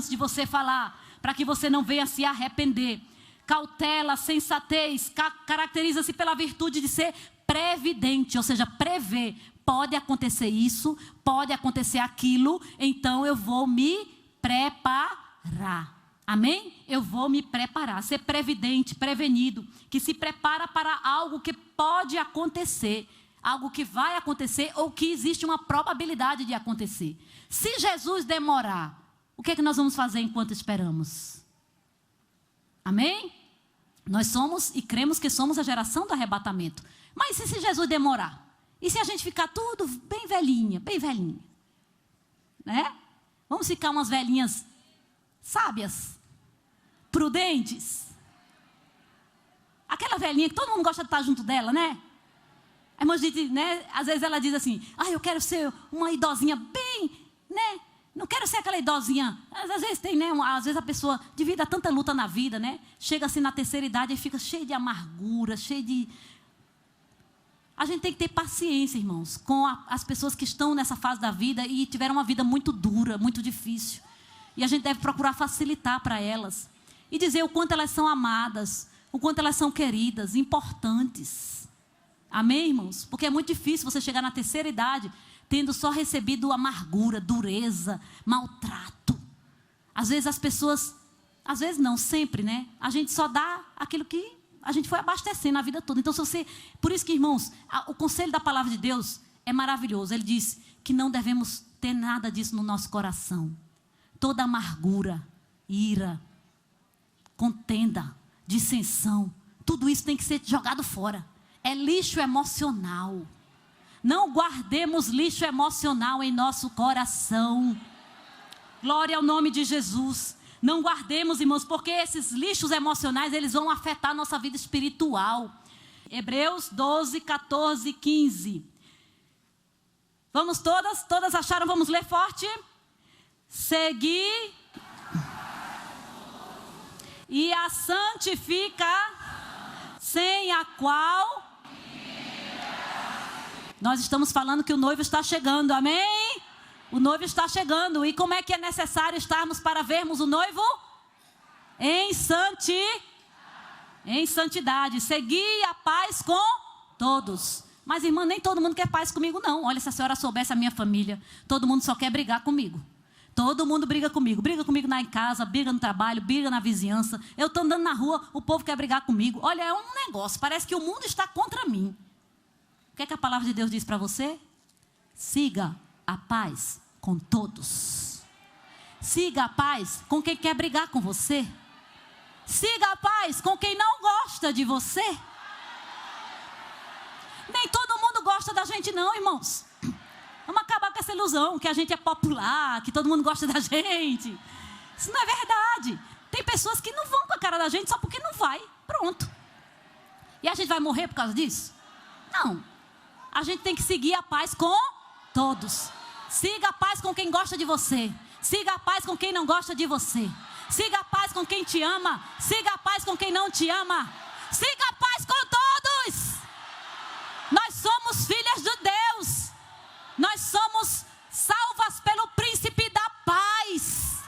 de você falar, para que você não venha se arrepender. Cautela, sensatez, caracteriza-se pela virtude de ser previdente, ou seja, prever. Pode acontecer isso, pode acontecer aquilo, então eu vou me preparar. Amém? Eu vou me preparar. Ser previdente, prevenido, que se prepara para algo que pode acontecer, algo que vai acontecer ou que existe uma probabilidade de acontecer. Se Jesus demorar, o que é que nós vamos fazer enquanto esperamos? Amém? Nós somos e cremos que somos a geração do arrebatamento. Mas e se Jesus demorar? E se a gente ficar tudo bem velhinha, né? Vamos ficar umas velhinhas sábias, prudentes. Aquela velhinha que todo mundo gosta de estar junto dela, né? A irmã diz, né? Às vezes ela diz assim, eu quero ser uma idosinha bem, né? Não quero ser aquela idosinha. Às vezes tem, né? Às vezes a pessoa, devido a tanta luta na vida, né? Chega assim na terceira idade e fica cheia de amargura, cheia de... A gente tem que ter paciência, irmãos, com as pessoas que estão nessa fase da vida e tiveram uma vida muito dura, muito difícil. E a gente deve procurar facilitar para elas. E dizer o quanto elas são amadas, o quanto elas são queridas, importantes. Amém, irmãos? Porque é muito difícil você chegar na terceira idade tendo só recebido amargura, dureza, maltrato. Às vezes as pessoas, às vezes não, sempre, né? A gente só dá aquilo que a gente foi abastecendo a vida toda. Então, por isso que, irmãos, o conselho da palavra de Deus é maravilhoso. Ele diz que não devemos ter nada disso no nosso coração. Toda amargura, ira, contenda, dissensão, tudo isso tem que ser jogado fora. É lixo emocional. Não guardemos lixo emocional em nosso coração. Glória ao nome de Jesus. Não guardemos, irmãos, porque esses lixos emocionais, eles vão afetar a nossa vida espiritual. Hebreus 12, 14, 15. Vamos todas? Todas acharam? Vamos ler forte? Segui e a santifica, sem a qual... Nós estamos falando que o noivo está chegando, amém? O noivo está chegando. E como é que é necessário estarmos para vermos o noivo? Em santidade. Segui a paz com todos. Mas, irmã, nem todo mundo quer paz comigo, não. Olha, se a senhora soubesse a minha família, todo mundo só quer brigar comigo. Todo mundo briga comigo. Briga comigo em casa, briga no trabalho, briga na vizinhança. Eu estou andando na rua, o povo quer brigar comigo. Olha, é um negócio. Parece que o mundo está contra mim. O que é que a palavra de Deus diz para você? Siga a paz com todos. Siga a paz com quem quer brigar com você. Siga a paz com quem não gosta de você. Nem todo mundo gosta da gente não, irmãos. Vamos acabar com essa ilusão que a gente é popular, que todo mundo gosta da gente. Isso não é verdade. Tem pessoas que não vão com a cara da gente só porque não vai. Pronto. E a gente vai morrer por causa disso? Não. A gente tem que seguir a paz com todos. Siga a paz com quem gosta de você. Siga a paz com quem não gosta de você. Siga a paz com quem te ama. Siga a paz com quem não te ama. Siga a paz com todos. Nós somos filhas de Deus. Nós somos salvas pelo príncipe da paz.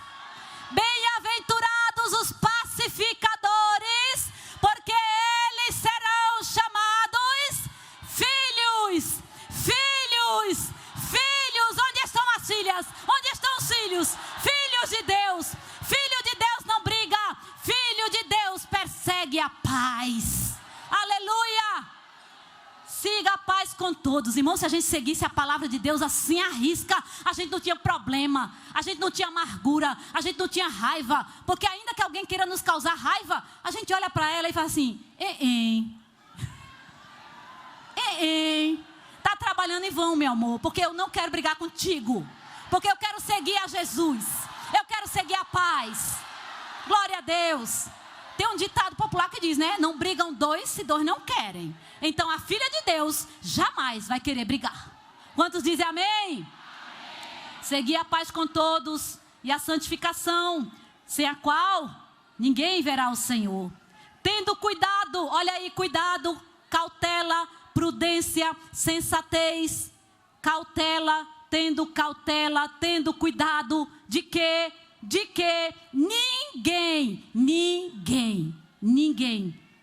Bem-aventurados os pacificadores, porque eles serão chamados filhos. Filhos. Filhos. Onde estão as filhas? Onde estão os filhos? Filhos de Deus. Filho de Deus não briga. Filho de Deus persegue a paz. Aleluia. Siga a paz com todos. Irmão, se a gente seguisse a palavra de Deus assim à risca, a gente não tinha problema, a gente não tinha amargura, a gente não tinha raiva. Porque ainda que alguém queira nos causar raiva, a gente olha para ela e fala assim: tá trabalhando em vão, meu amor, porque eu não quero brigar contigo, porque eu quero seguir a Jesus, eu quero seguir a paz. Glória a Deus. Tem um ditado popular que diz, né? Não brigam dois se dois não querem. Então a filha de Deus jamais vai querer brigar. Quantos dizem amém? Amém. Seguir a paz com todos e a santificação, sem a qual ninguém verá o Senhor. Tendo cuidado, olha aí, cuidado, cautela, prudência, sensatez, cautela, tendo cuidado de quê? De que ninguém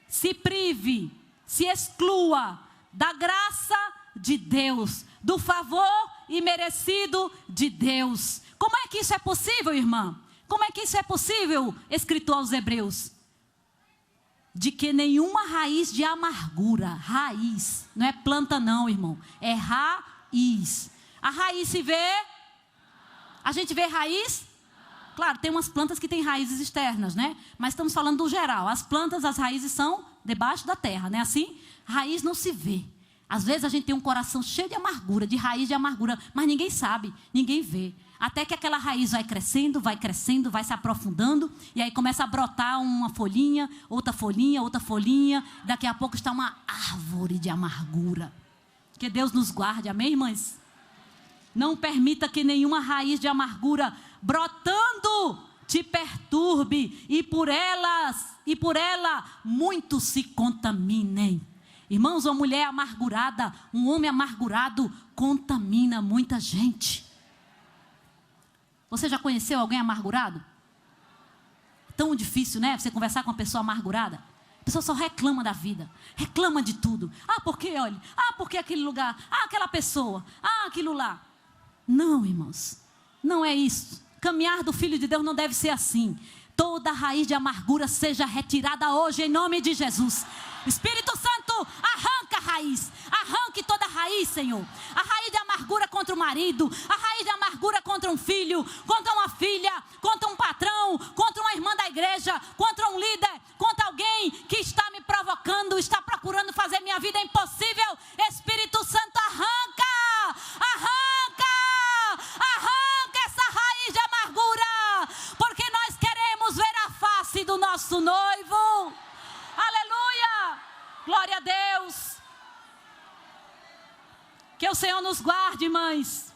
se prive, se exclua da graça de Deus, do favor imerecido de Deus. Como é que isso é possível, irmã? Como é que isso é possível, escritor aos Hebreus? De que nenhuma raiz de amargura, raiz, não é planta não, irmão, é raiz. A raiz se vê? A gente vê raiz? Claro, tem umas plantas que têm raízes externas, né? Mas estamos falando do geral. As plantas, as raízes são debaixo da terra, né? Assim, raiz não se vê. Às vezes a gente tem um coração cheio de amargura, de raiz de amargura, mas ninguém sabe, ninguém vê. Até que aquela raiz vai crescendo, vai se aprofundando, e aí começa a brotar uma folhinha, outra folhinha. Daqui a pouco está uma árvore de amargura. Que Deus nos guarde, amém, irmãs? Não permita que nenhuma raiz de amargura brotando te perturbe e por ela muitos se contaminem. Irmãos, uma mulher amargurada, um homem amargurado contamina muita gente. Você já conheceu alguém amargurado? Tão difícil, né? Você conversar com uma pessoa amargurada. A pessoa só reclama da vida, reclama de tudo. Porque, olha, porque aquele lugar, aquela pessoa, aquilo lá. Não, irmãos, não é isso. Caminhar do Filho de Deus não deve ser assim. Toda raiz de amargura seja retirada hoje em nome de Jesus. Espírito Santo, arranca a raiz. Arranque toda a raiz, Senhor. A raiz de amargura contra o marido. A raiz de amargura contra um filho. Contra uma filha. Contra um patrão. Contra uma irmã da igreja. Contra um líder. Contra alguém que está me provocando. Está procurando fazer minha vida impossível. Espírito Santo, arranca. Arranca. Arranca essa raiz de amargura. Porque nós queremos ver a face do nosso noivo. Aleluia! Glória a Deus! Que o Senhor nos guarde, mães.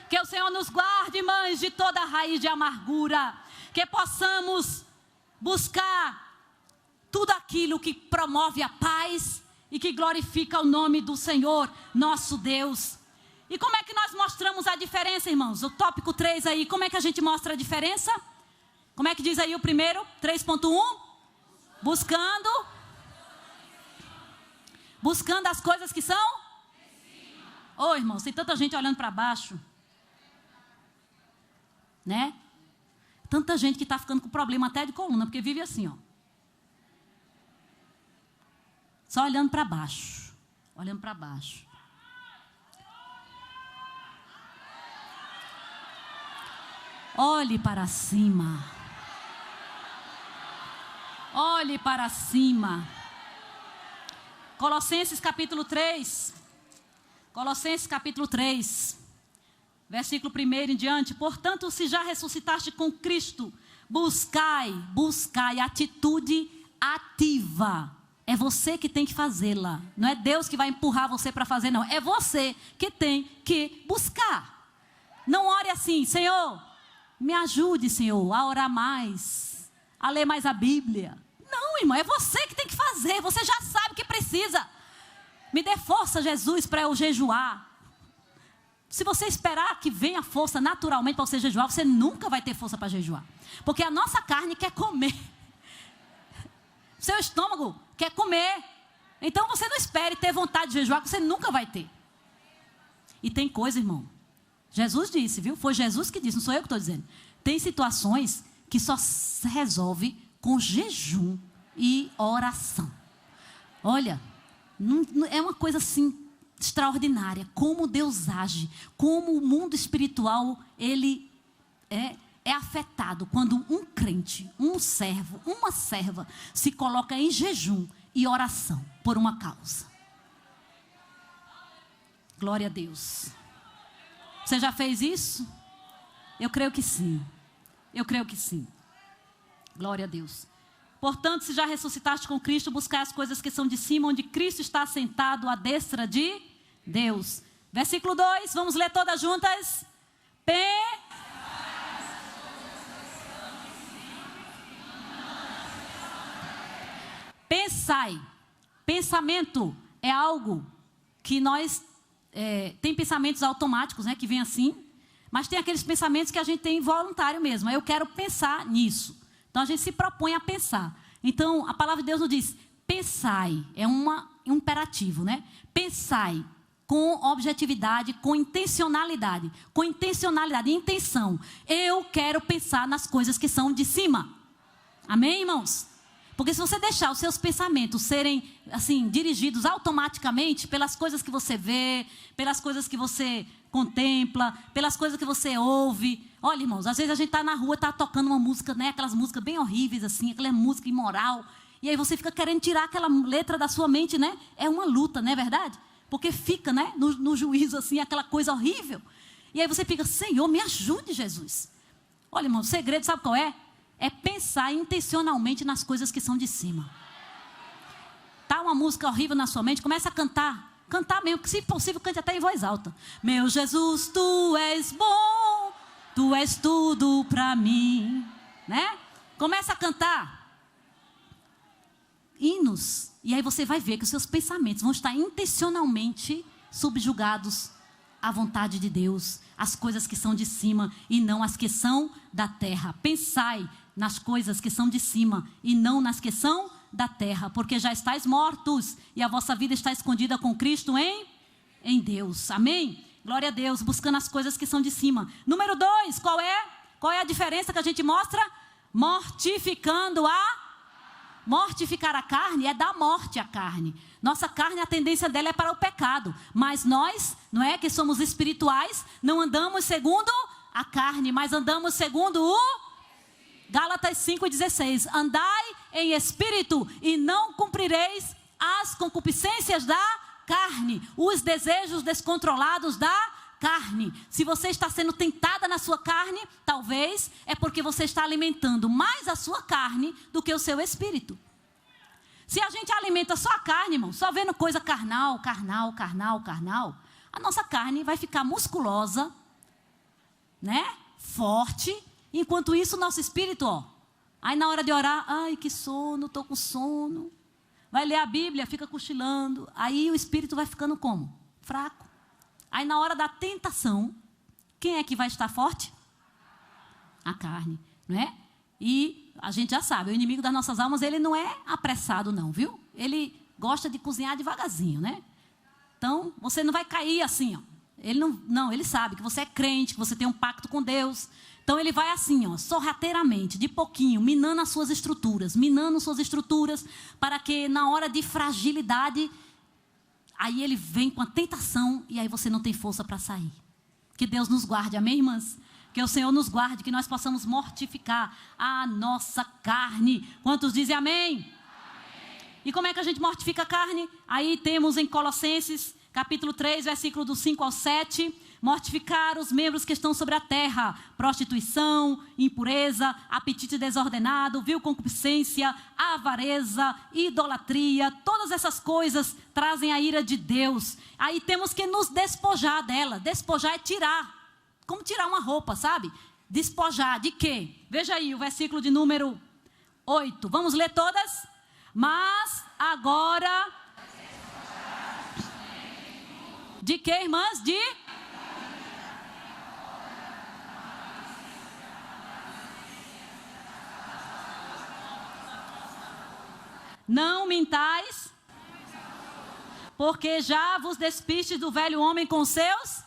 Que o Senhor nos guarde, mães, de toda a raiz de amargura. Que possamos buscar tudo aquilo que promove a paz e que glorifica o nome do Senhor, nosso Deus. E como é que nós mostramos a diferença, irmãos? O tópico 3 aí, como é que a gente mostra a diferença? Como é que diz aí o primeiro? 3.1? Buscando as coisas que são? Irmãos, tem tanta gente olhando para baixo. Né? Tanta gente que está ficando com problema até de coluna, porque vive assim, ó. Só olhando para baixo. Olhando para baixo. Olhe para cima. Olhe para cima. Colossenses capítulo 3. Colossenses capítulo 3. Versículo 1 em diante. Portanto, se já ressuscitaste com Cristo, buscai atitude ativa. É você que tem que fazê-la. Não é Deus que vai empurrar você para fazer, não. É você que tem que buscar. Não ore assim, Senhor, me ajude, Senhor, a orar mais, a ler mais a Bíblia. Não, irmão, é você que tem que fazer. Você já sabe o que precisa. Me dê força, Jesus, para eu jejuar. Se você esperar que venha força naturalmente para você jejuar, você nunca vai ter força para jejuar. Porque a nossa carne quer comer. Seu estômago quer comer. Então você não espere ter vontade de jejuar, que você nunca vai ter. E tem coisa, irmão. Jesus disse, viu? Foi Jesus que disse, não sou eu que estou dizendo. Tem situações que só se resolve com jejum e oração. Olha, é uma coisa assim extraordinária, como Deus age, como o mundo espiritual ele é afetado quando um crente, um servo, uma serva se coloca em jejum e oração por uma causa. Glória a Deus. Você já fez isso? Eu creio que sim. Eu creio que sim. Glória a Deus. Portanto, se já ressuscitaste com Cristo, buscai as coisas que são de cima, onde Cristo está assentado à destra de Deus. Versículo 2, vamos ler todas juntas. Pensai. Pensamento é algo que nós... tem pensamentos automáticos, né, que vem assim. Mas tem aqueles pensamentos que a gente tem involuntário mesmo. Eu quero pensar nisso. Então, a gente se propõe a pensar. Então, a palavra de Deus nos diz, pensai. É um imperativo, né? Pensai com objetividade, com intencionalidade. Com intencionalidade, intenção. Eu quero pensar nas coisas que são de cima. Amém, irmãos? Porque se você deixar os seus pensamentos serem, assim, dirigidos automaticamente pelas coisas que você vê, pelas coisas que você contempla, pelas coisas que você ouve. Olha, irmãos, às vezes a gente está na rua, está tocando uma música, né? Aquelas músicas bem horríveis, assim, aquela música imoral. E aí você fica querendo tirar aquela letra da sua mente, né? É uma luta, não é verdade? Porque fica, né? No juízo, assim, aquela coisa horrível. E aí você fica, Senhor, me ajude, Jesus. Olha, irmão, o segredo, sabe qual é? É pensar intencionalmente nas coisas que são de cima. Tá uma música horrível na sua mente, começa a cantar. Cantar mesmo, que se possível, cante até em voz alta. Meu Jesus, tu és bom, tu és tudo para mim. Né? Começa a cantar hinos. E aí você vai ver que os seus pensamentos vão estar intencionalmente subjugados à vontade de Deus. As coisas que são de cima e não as que são da terra. Pensai nas coisas que são de cima e não nas que são da terra, porque já estáis mortos e a vossa vida está escondida com Cristo em Deus. Amém? Glória a Deus, buscando as coisas que são de cima. Número 2, qual é? Qual é a diferença que a gente mostra? Mortificar a carne é dar morte à carne. Nossa carne, a tendência dela é para o pecado. Mas nós, não é que somos espirituais, não andamos segundo a carne, mas andamos segundo o Gálatas 5,16. Andai em espírito e não cumprireis as concupiscências da carne, os desejos descontrolados da carne. Se você está sendo tentada na sua carne, talvez é porque você está alimentando mais a sua carne do que o seu espírito. Se a gente alimenta só a carne, irmão, só vendo coisa carnal, a nossa carne vai ficar musculosa, né? Forte. Enquanto isso, o nosso espírito, ó. Aí na hora de orar, ai que sono, estou com sono. Vai ler a Bíblia, fica cochilando. Aí o espírito vai ficando como? Fraco. Aí na hora da tentação, quem é que vai estar forte? A carne, não é? E a gente já sabe, o inimigo das nossas almas, ele não é apressado não, viu? Ele gosta de cozinhar devagarzinho, né? Então, você não vai cair assim, ó. Ele não, ele sabe que você é crente, que você tem um pacto com Deus. Então, ele vai assim, ó, sorrateiramente, de pouquinho, minando suas estruturas, para que na hora de fragilidade, aí ele vem com a tentação e aí você não tem força para sair. Que Deus nos guarde, amém, irmãs? Que o Senhor nos guarde, que nós possamos mortificar a nossa carne. Quantos dizem amém? Amém. E como é que a gente mortifica a carne? Aí temos em Colossenses, capítulo 3, versículo do 5 ao 7, mortificar os membros que estão sobre a terra, prostituição, impureza, apetite desordenado, vil concupiscência, avareza, idolatria, todas essas coisas trazem a ira de Deus. Aí temos que nos despojar dela. Despojar é tirar, como tirar uma roupa, sabe? Despojar de quê? Veja aí o versículo de número 8, vamos ler todas? Mas agora, de que, irmãs? De não mintais, porque já vos despistes do velho homem com seus.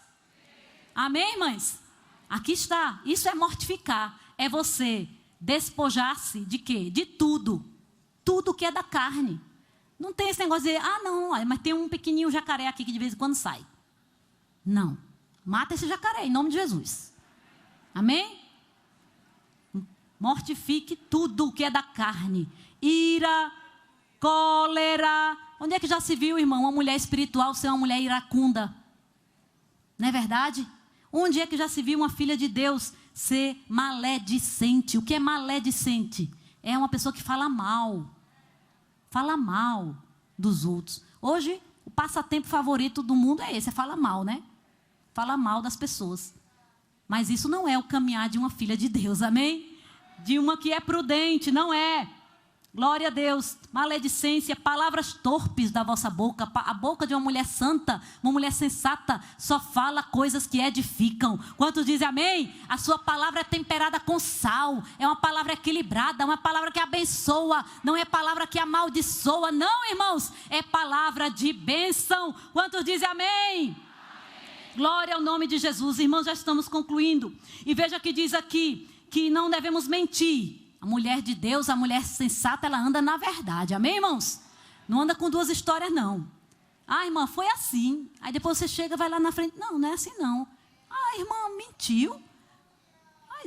Amém, irmãs? Aqui está, isso é mortificar, é você despojar-se de quê? De tudo, tudo que é da carne. Não tem esse negócio de dizer, não, mas tem um pequenininho jacaré aqui que de vez em quando sai. Não, mata esse jacaré em nome de Jesus. Amém? Mortifique tudo que é da carne. Ira, cólera. Onde é que já se viu, irmão, uma mulher espiritual ser uma mulher iracunda? Não é verdade? Onde é que já se viu uma filha de Deus ser maledicente? O que é maledicente? É uma pessoa que fala mal dos outros. Hoje, o passatempo favorito do mundo é esse, é falar mal, né? Falar mal das pessoas. Mas isso não é o caminhar de uma filha de Deus, amém? De uma que é prudente, não é. Glória a Deus. Maledicência, palavras torpes da vossa boca. A boca de uma mulher santa, uma mulher sensata, só fala coisas que edificam. Quantos dizem amém? A sua palavra é temperada com sal. É uma palavra equilibrada, uma palavra que abençoa. Não é palavra que amaldiçoa. Não, irmãos. É palavra de bênção. Quantos dizem amém? Glória ao nome de Jesus. Irmãos, já estamos concluindo. E veja que diz aqui que não devemos mentir. A mulher de Deus, a mulher sensata, ela anda na verdade. Amém, irmãos? Não anda com duas histórias, não. Irmã, foi assim. Aí depois você chega, vai lá na frente. Não, não é assim, não. Irmã, mentiu.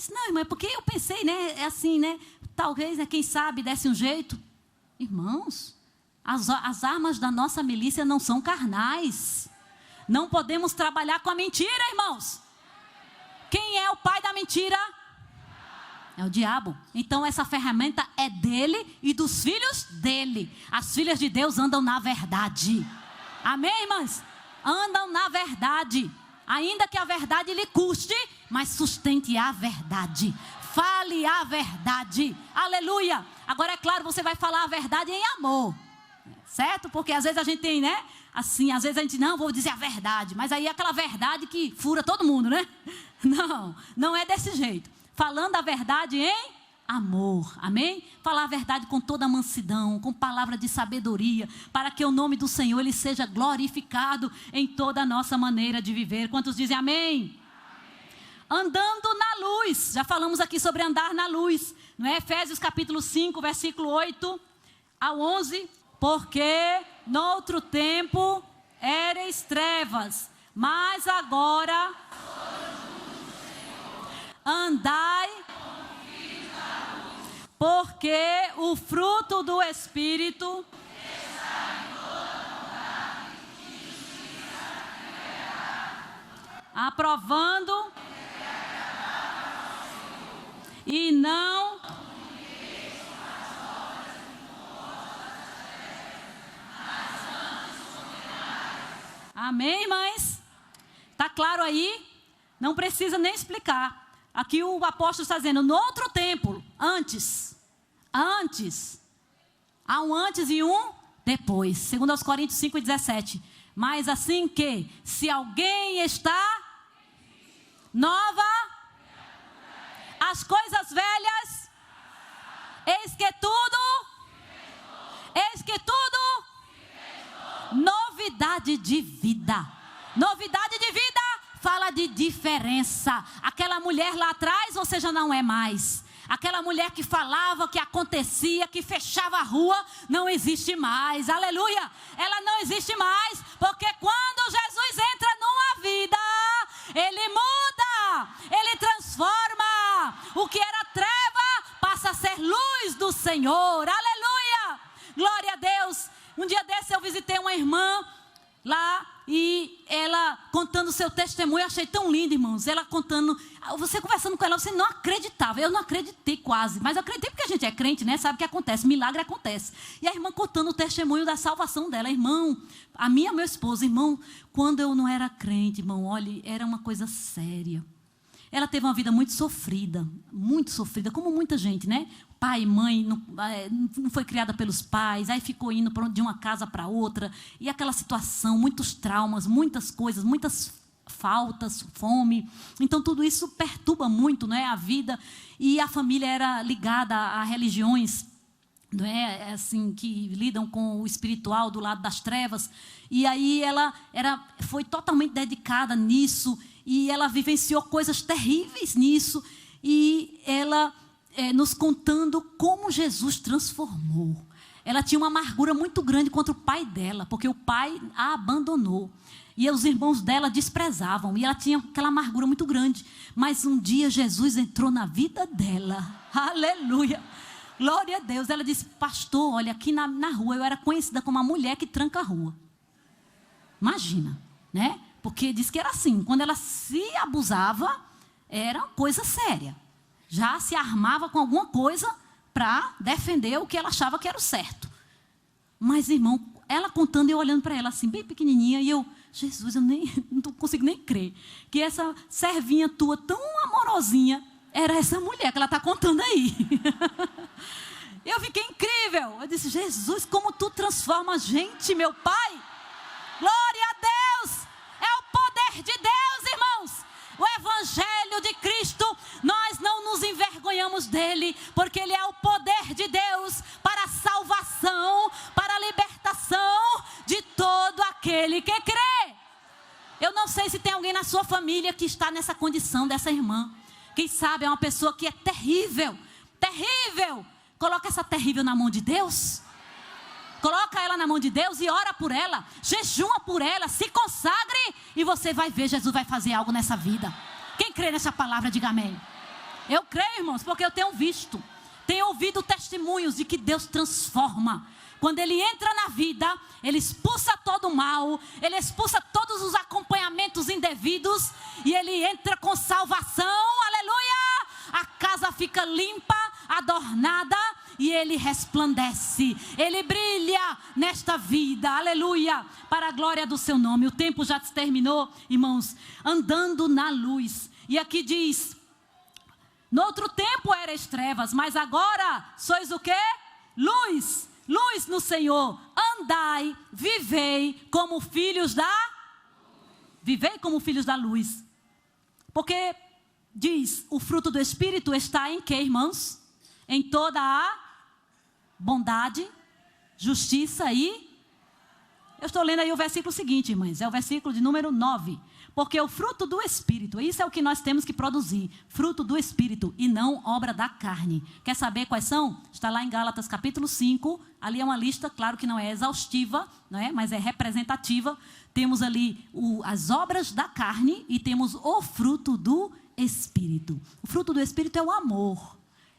Não, irmã, é porque eu pensei, né? É assim, né? Talvez, né, quem sabe, desse um jeito. Irmãos, as armas da nossa milícia não são carnais. Não podemos trabalhar com a mentira, irmãos. Quem é o pai da mentira? É o diabo. Então essa ferramenta é dele e dos filhos dele. As filhas de Deus andam na verdade. Amém, irmãs? Andam na verdade. Ainda que a verdade lhe custe, mas sustente a verdade. Fale a verdade. Aleluia. Agora é claro, você vai falar a verdade em amor. Certo? Porque às vezes a gente tem, né? Assim, às vezes a gente, não, vou dizer a verdade. Mas aí é aquela verdade que fura todo mundo, né? Não, não é desse jeito. Falando a verdade em amor, amém? Falar a verdade com toda a mansidão, com palavra de sabedoria, para que o nome do Senhor ele seja glorificado em toda a nossa maneira de viver. Quantos dizem amém? Andando na luz, já falamos aqui sobre andar na luz, não é? Efésios capítulo 5, versículo 8 ao 11, porque noutro tempo éreis trevas, mas agora andai, porque o fruto do Espírito está em toda bondade e justiça, aprovando e não amém, irmãs? Está claro aí? Não precisa nem explicar. Aqui o apóstolo está dizendo, no outro tempo, antes, há um antes e um depois, segundo aos Coríntios 5:17, mas assim que, se alguém está nova, as coisas velhas, eis que tudo, novidade de vida, fala de diferença. Aquela mulher lá atrás, você já não é mais. Aquela mulher que falava, que acontecia, que fechava a rua, não existe mais. Aleluia! Ela não existe mais, porque quando Jesus entra numa vida, Ele muda, Ele transforma. O que era treva passa a ser luz do Senhor. Aleluia! Glória a Deus! Um dia desse eu visitei uma irmã lá e ela contando o seu testemunho, eu achei tão lindo, irmãos. Ela contando, você conversando com ela, você não acreditava. Eu não acreditei quase, mas eu acreditei porque a gente é crente, né? Sabe o que acontece, milagre acontece. E a irmã contando o testemunho da salvação dela. Irmão, a minha, meu esposo, irmão, quando eu não era crente, irmão, olha, era uma coisa séria. Ela teve uma vida muito sofrida, como muita gente, né? Pai e mãe, não foi criada pelos pais, aí ficou indo de uma casa para outra, e aquela situação, muitos traumas, muitas coisas, muitas faltas, fome. Então, tudo isso perturba muito, né, a vida. E a família era ligada a religiões, não é, assim, que lidam com o espiritual do lado das trevas. E aí ela foi totalmente dedicada nisso, e ela vivenciou coisas terríveis nisso, e ela nos contando como Jesus transformou. Ela tinha uma amargura muito grande contra o pai dela, porque o pai a abandonou, e os irmãos dela desprezavam, e ela tinha aquela amargura muito grande. Mas um dia Jesus entrou na vida dela, aleluia, glória a Deus. Ela disse: pastor, olha, aqui na rua eu era conhecida como a mulher que tranca a rua. Imagina, né? Porque diz que era assim, quando ela se abusava, era uma coisa séria. Já se armava com alguma coisa para defender o que ela achava que era o certo. Mas, irmão, ela contando e eu olhando para ela assim, bem pequenininha, e eu, Jesus, eu não consigo nem crer que essa servinha tua, tão amorosinha, era essa mulher que ela está contando aí. Eu fiquei incrível. Eu disse: Jesus, como tu transforma a gente, meu Pai. Glória a Deus. É o poder de Deus, irmãos. O Evangelho de Cristo, nós não nos envergonhamos dele, porque ele é o poder de Deus para a salvação, para a libertação de todo aquele que crê. Eu não sei se tem alguém na sua família que está nessa condição dessa irmã. Quem sabe é uma pessoa que é terrível, terrível. Coloca essa terrível na mão de Deus. Coloca ela na mão de Deus e ora por ela, jejuma por ela, se consagre, e você vai ver, Jesus vai fazer algo nessa vida. Quem crê nessa palavra, diga amém. Eu creio, irmãos, porque eu tenho visto, tenho ouvido testemunhos de que Deus transforma. Quando ele entra na vida, ele expulsa todo o mal, ele expulsa todos os acompanhamentos indevidos, e ele entra com salvação, aleluia. A casa fica limpa, adornada, e ele resplandece, ele brilha nesta vida, aleluia, para a glória do seu nome. O tempo já se terminou, irmãos, andando na luz. E aqui diz: no outro tempo erais trevas, mas agora sois o quê? Luz, luz no Senhor. Andai, vivei como filhos da luz. Porque diz, o fruto do Espírito está em quê, irmãos? Em toda a bondade, justiça e... Eu estou lendo aí o versículo seguinte, irmãs. É o versículo de número 9. Porque o fruto do Espírito, isso é o que nós temos que produzir. Fruto do Espírito e não obra da carne. Quer saber quais são? Está lá em Gálatas capítulo 5. Ali é uma lista, claro que não é exaustiva, não é? Mas é representativa. Temos ali as obras da carne e temos o fruto do Espírito. O fruto do Espírito é o amor.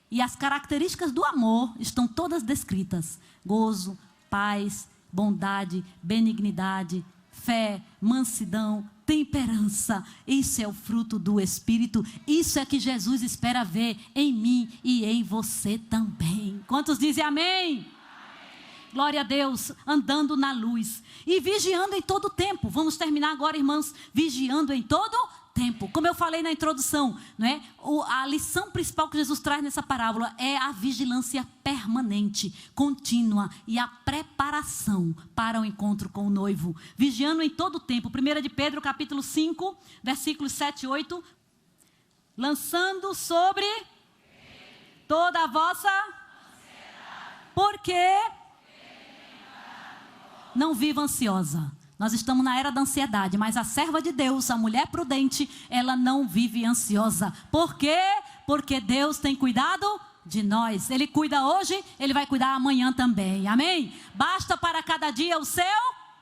E as características do amor estão todas descritas: gozo, paz, bondade, benignidade, fé, mansidão, temperança. Isso é o fruto do Espírito. Isso é que Jesus espera ver em mim e em você também. Quantos dizem amém? Amém. Glória a Deus, andando na luz e vigiando em todo tempo. Vamos terminar agora, irmãos, vigiando em todo tempo. Como eu falei na introdução, não é? A lição principal que Jesus traz nessa parábola é a vigilância permanente, contínua e a preparação para o encontro com o noivo. Vigiando em todo tempo. 1 de Pedro, capítulo 5, versículos 7 e 8. Lançando sobre toda a vossa ansiedade. Porque não viva ansiosa. Nós estamos na era da ansiedade, mas a serva de Deus, a mulher prudente, ela não vive ansiosa. Por quê? Porque Deus tem cuidado de nós. Ele cuida hoje, ele vai cuidar amanhã também. Amém? Basta para cada dia o seu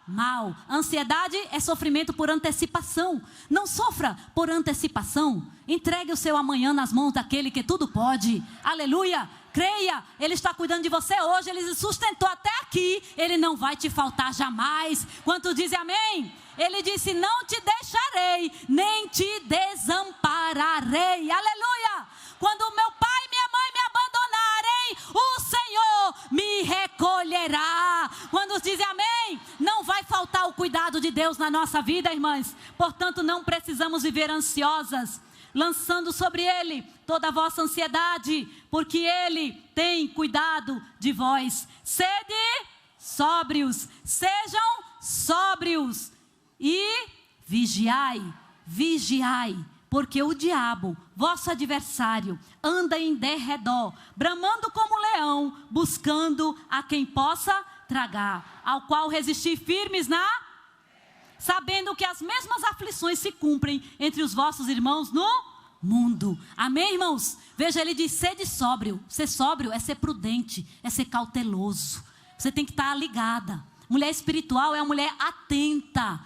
mal. Ansiedade é sofrimento por antecipação. Não sofra por antecipação. Entregue o seu amanhã nas mãos daquele que tudo pode. Aleluia! Creia, Ele está cuidando de você hoje, Ele se sustentou até aqui, Ele não vai te faltar jamais. Quantos dizem amém? Ele disse, não te deixarei, nem te desampararei. Aleluia! Quando meu pai e minha mãe me abandonarem, o Senhor me recolherá. Quando dizem amém, não vai faltar o cuidado de Deus na nossa vida, irmãs. Portanto, não precisamos viver ansiosas, lançando sobre Ele toda a vossa ansiedade, porque Ele tem cuidado de vós. Sede sóbrios, sejam sóbrios e vigiai, vigiai, porque o diabo, vosso adversário, anda em derredor, bramando como leão, buscando a quem possa tragar, ao qual resistir firmes sabendo que as mesmas aflições se cumprem entre os vossos irmãos no mundo. Amém, irmãos? Veja, ele diz, sede sóbrio. Ser sóbrio é ser prudente, é ser cauteloso. Você tem que estar ligada. Mulher espiritual é uma mulher atenta.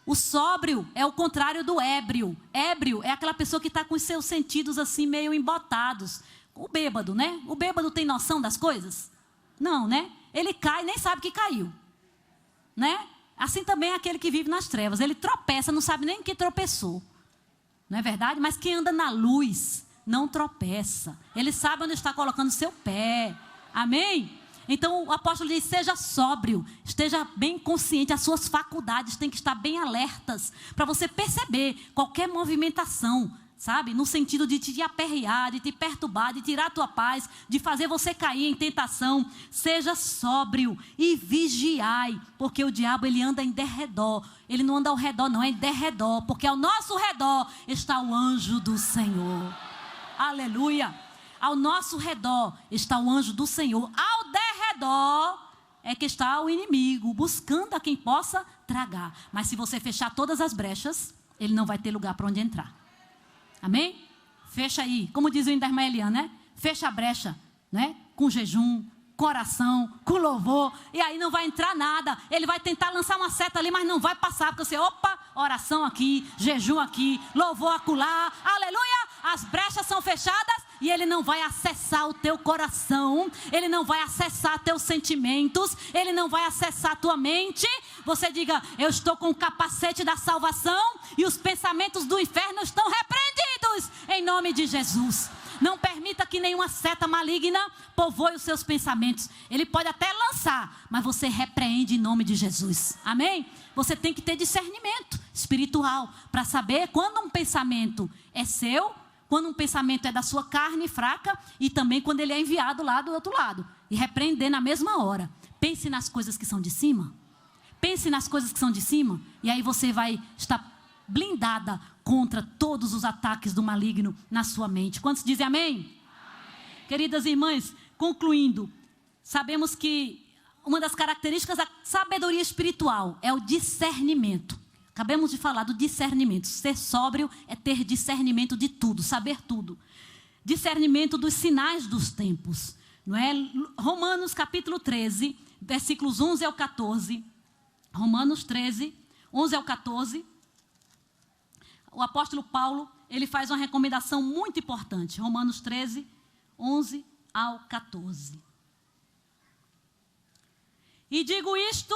O sóbrio é o contrário do ébrio. Ébrio é aquela pessoa que está com os seus sentidos assim meio embotados. O bêbado, né? O bêbado tem noção das coisas? Não, né? Ele cai e nem sabe que caiu, né? Assim também é aquele que vive nas trevas. Ele tropeça, não sabe nem que tropeçou. Não é verdade? Mas quem anda na luz não tropeça. Ele sabe onde está colocando o seu pé. Amém? Então o apóstolo diz, seja sóbrio, esteja bem consciente, as suas faculdades têm que estar bem alertas, para você perceber qualquer movimentação, sabe? No sentido de te aperrear, de te perturbar, de tirar a tua paz, de fazer você cair em tentação. Seja sóbrio e vigiai, porque o diabo ele anda em derredor. Ele não anda ao redor não, é em derredor, porque ao nosso redor está o anjo do Senhor. Aleluia! Ao nosso redor está o anjo do Senhor. Ao derredor é que está o inimigo, buscando a quem possa tragar. Mas se você fechar todas as brechas, ele não vai ter lugar para onde entrar. Amém? Fecha aí, como diz o da irmã Eliana, né? Fecha a brecha, né? Com jejum, com oração, com louvor, e aí não vai entrar nada. Ele vai tentar lançar uma seta ali, mas não vai passar, porque você, opa, oração aqui, jejum aqui, louvor acolá, aleluia, as brechas são fechadas, e ele não vai acessar o teu coração, ele não vai acessar teus sentimentos, ele não vai acessar tua mente. Você diga, eu estou com o capacete da salvação, e os pensamentos do inferno estão repreendidos, em nome de Jesus. Não permita que nenhuma seta maligna povoe os seus pensamentos. Ele pode até lançar, mas você repreende em nome de Jesus. Amém? Você tem que ter discernimento espiritual para saber quando um pensamento é seu, quando um pensamento é da sua carne fraca e também quando ele é enviado lá do outro lado. E repreender na mesma hora. Pense nas coisas que são de cima. Pense nas coisas que são de cima. E aí você vai estar blindada contra todos os ataques do maligno na sua mente. Quantos dizem amém? Amém? Queridas irmãs, concluindo, sabemos que uma das características da sabedoria espiritual é o discernimento. Acabamos de falar do discernimento. Ser sóbrio é ter discernimento de tudo, saber tudo. Discernimento dos sinais dos tempos. Não é? Romanos capítulo 13, versículos 11 ao 14. Romanos 13, 11 ao 14. O apóstolo Paulo, ele faz uma recomendação muito importante. Romanos 13, 11 ao 14. E digo isto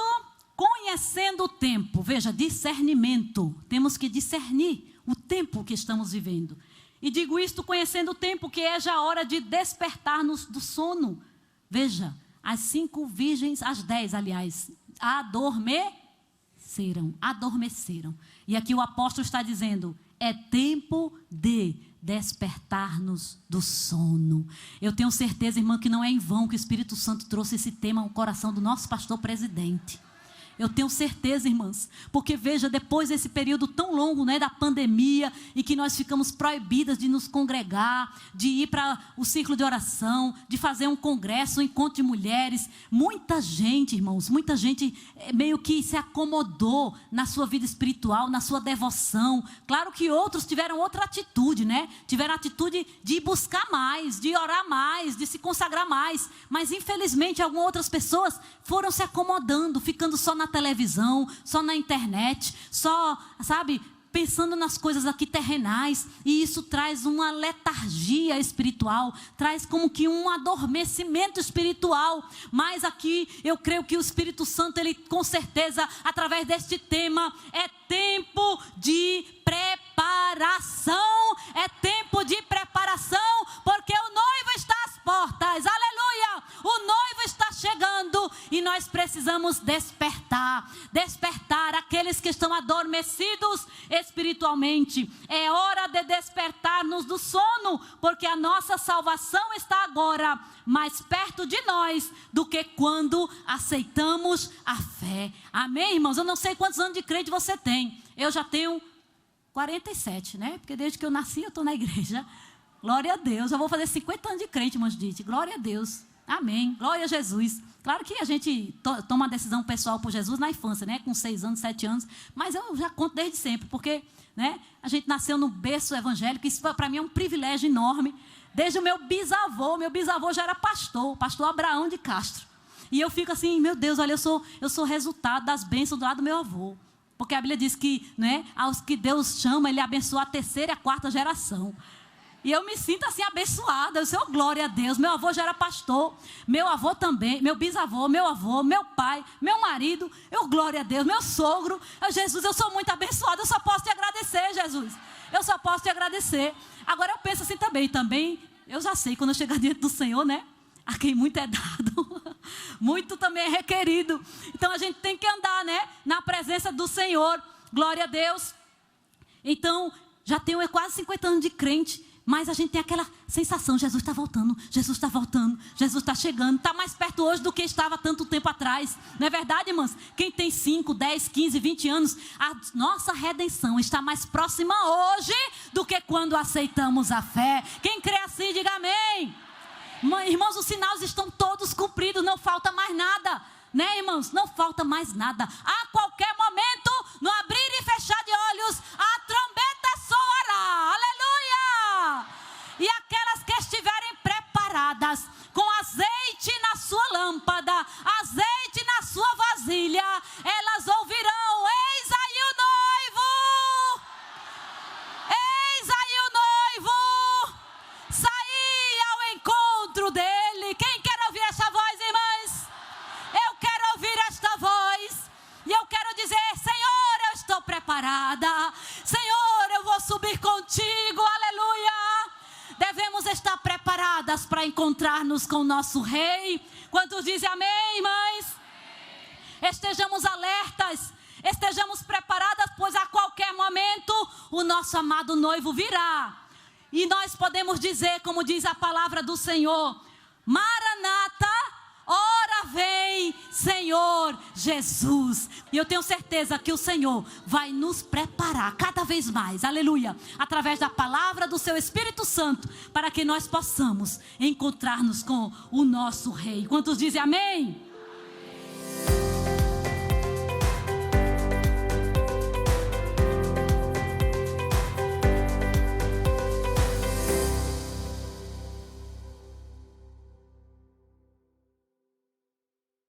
conhecendo o tempo. Veja, discernimento. Temos que discernir o tempo que estamos vivendo. E digo isto conhecendo o tempo, que é já a hora de despertar-nos do sono. Veja, as 5 virgens, as 10, aliás, adormeceram. E aqui o apóstolo está dizendo, é tempo de despertar-nos do sono. Eu tenho certeza, irmã, que não é em vão que o Espírito Santo trouxe esse tema ao coração do nosso pastor presidente. Eu tenho certeza, irmãs, porque veja, depois desse período tão longo, né, da pandemia, e que nós ficamos proibidas de nos congregar, de ir para o círculo de oração, de fazer um congresso, um encontro de mulheres, muita gente, irmãos, muita gente meio que se acomodou na sua vida espiritual, na sua devoção. Claro que outros tiveram outra atitude, né? Tiveram a atitude de buscar mais, de orar mais, de se consagrar mais, mas infelizmente algumas outras pessoas foram se acomodando, ficando só na televisão, só na internet, só, sabe, pensando nas coisas aqui terrenais, e isso traz uma letargia espiritual, traz como que um adormecimento espiritual. Mas aqui eu creio que o Espírito Santo, ele com certeza, através deste tema, é tempo de preparação, é tempo de preparação, porque o noivo está às portas, aleluia, o noivo está chegando, e nós precisamos despertar aqueles que estão adormecidos espiritualmente. É hora de despertar-nos do sono, porque a nossa salvação está agora mais perto de nós do que quando aceitamos a fé. Amém, irmãos? Eu não sei quantos anos de crente você tem. Eu já tenho 47, né? Porque desde que eu nasci eu estou na igreja. Glória a Deus. Eu vou fazer 50 anos de crente, irmãos Dite. Glória a Deus. Amém. Glória a Jesus. Claro que a gente toma uma decisão pessoal por Jesus na infância, né? Com 6 anos, 7 anos. Mas eu já conto desde sempre, porque, né, a gente nasceu no berço evangélico. Isso para mim é um privilégio enorme. Desde o meu bisavô já era pastor Abraão de Castro. E eu fico assim, meu Deus, olha, eu sou resultado das bênçãos do lado do meu avô. Porque a Bíblia diz que, né, aos que Deus chama, Ele abençoa a 3ª e a 4ª geração. E eu me sinto assim abençoada. Eu sei, oh, glória a Deus. Meu avô já era pastor. Meu avô também. Meu bisavô, meu avô, meu pai, meu marido. Eu, glória a Deus. Meu sogro. Jesus, eu sou muito abençoada. Eu só posso te agradecer, Jesus. Eu só posso te agradecer. Agora eu penso assim também. Eu já sei, quando eu chegar diante do Senhor, né? A quem muito é dado, muito também é requerido. Então a gente tem que andar, né, na presença do Senhor. Glória a Deus. Então, já tenho quase 50 anos de crente. Mas a gente tem aquela sensação, Jesus está voltando, Jesus está voltando, Jesus está chegando, está mais perto hoje do que estava tanto tempo atrás. Não é verdade, irmãos? Quem tem 5, 10, 15, 20 anos, a nossa redenção está mais próxima hoje do que quando aceitamos a fé. Quem crê assim, diga amém. Irmãos, os sinais estão todos cumpridos, não falta mais nada. Né, irmãos? Não falta mais nada. A qualquer momento, no abrir e fechar de olhos, a trombeta soará. Aleluia! E aquelas que estiverem preparadas, com azeite na sua lâmpada, azeite na sua vasilha, elas ouvirão: eis aí o noivo! Eis aí o noivo! Saí ao encontro dele. Quem quer ouvir essa voz, irmãs? Eu quero ouvir esta voz. E eu quero dizer: Senhor, eu estou preparada. Senhor, eu vou subir contigo. Aleluia. Devemos estar preparadas para encontrar-nos com o nosso Rei. Quantos dizem amém, irmãs? Estejamos alertas, estejamos preparadas, pois a qualquer momento o nosso amado noivo virá. E nós podemos dizer, como diz a palavra do Senhor: Maranata, ora vem, Senhor Jesus. E eu tenho certeza que o Senhor vai nos preparar cada vez mais, aleluia, através da palavra do seu Espírito Santo, para que nós possamos encontrar-nos com o nosso Rei. Quantos dizem amém?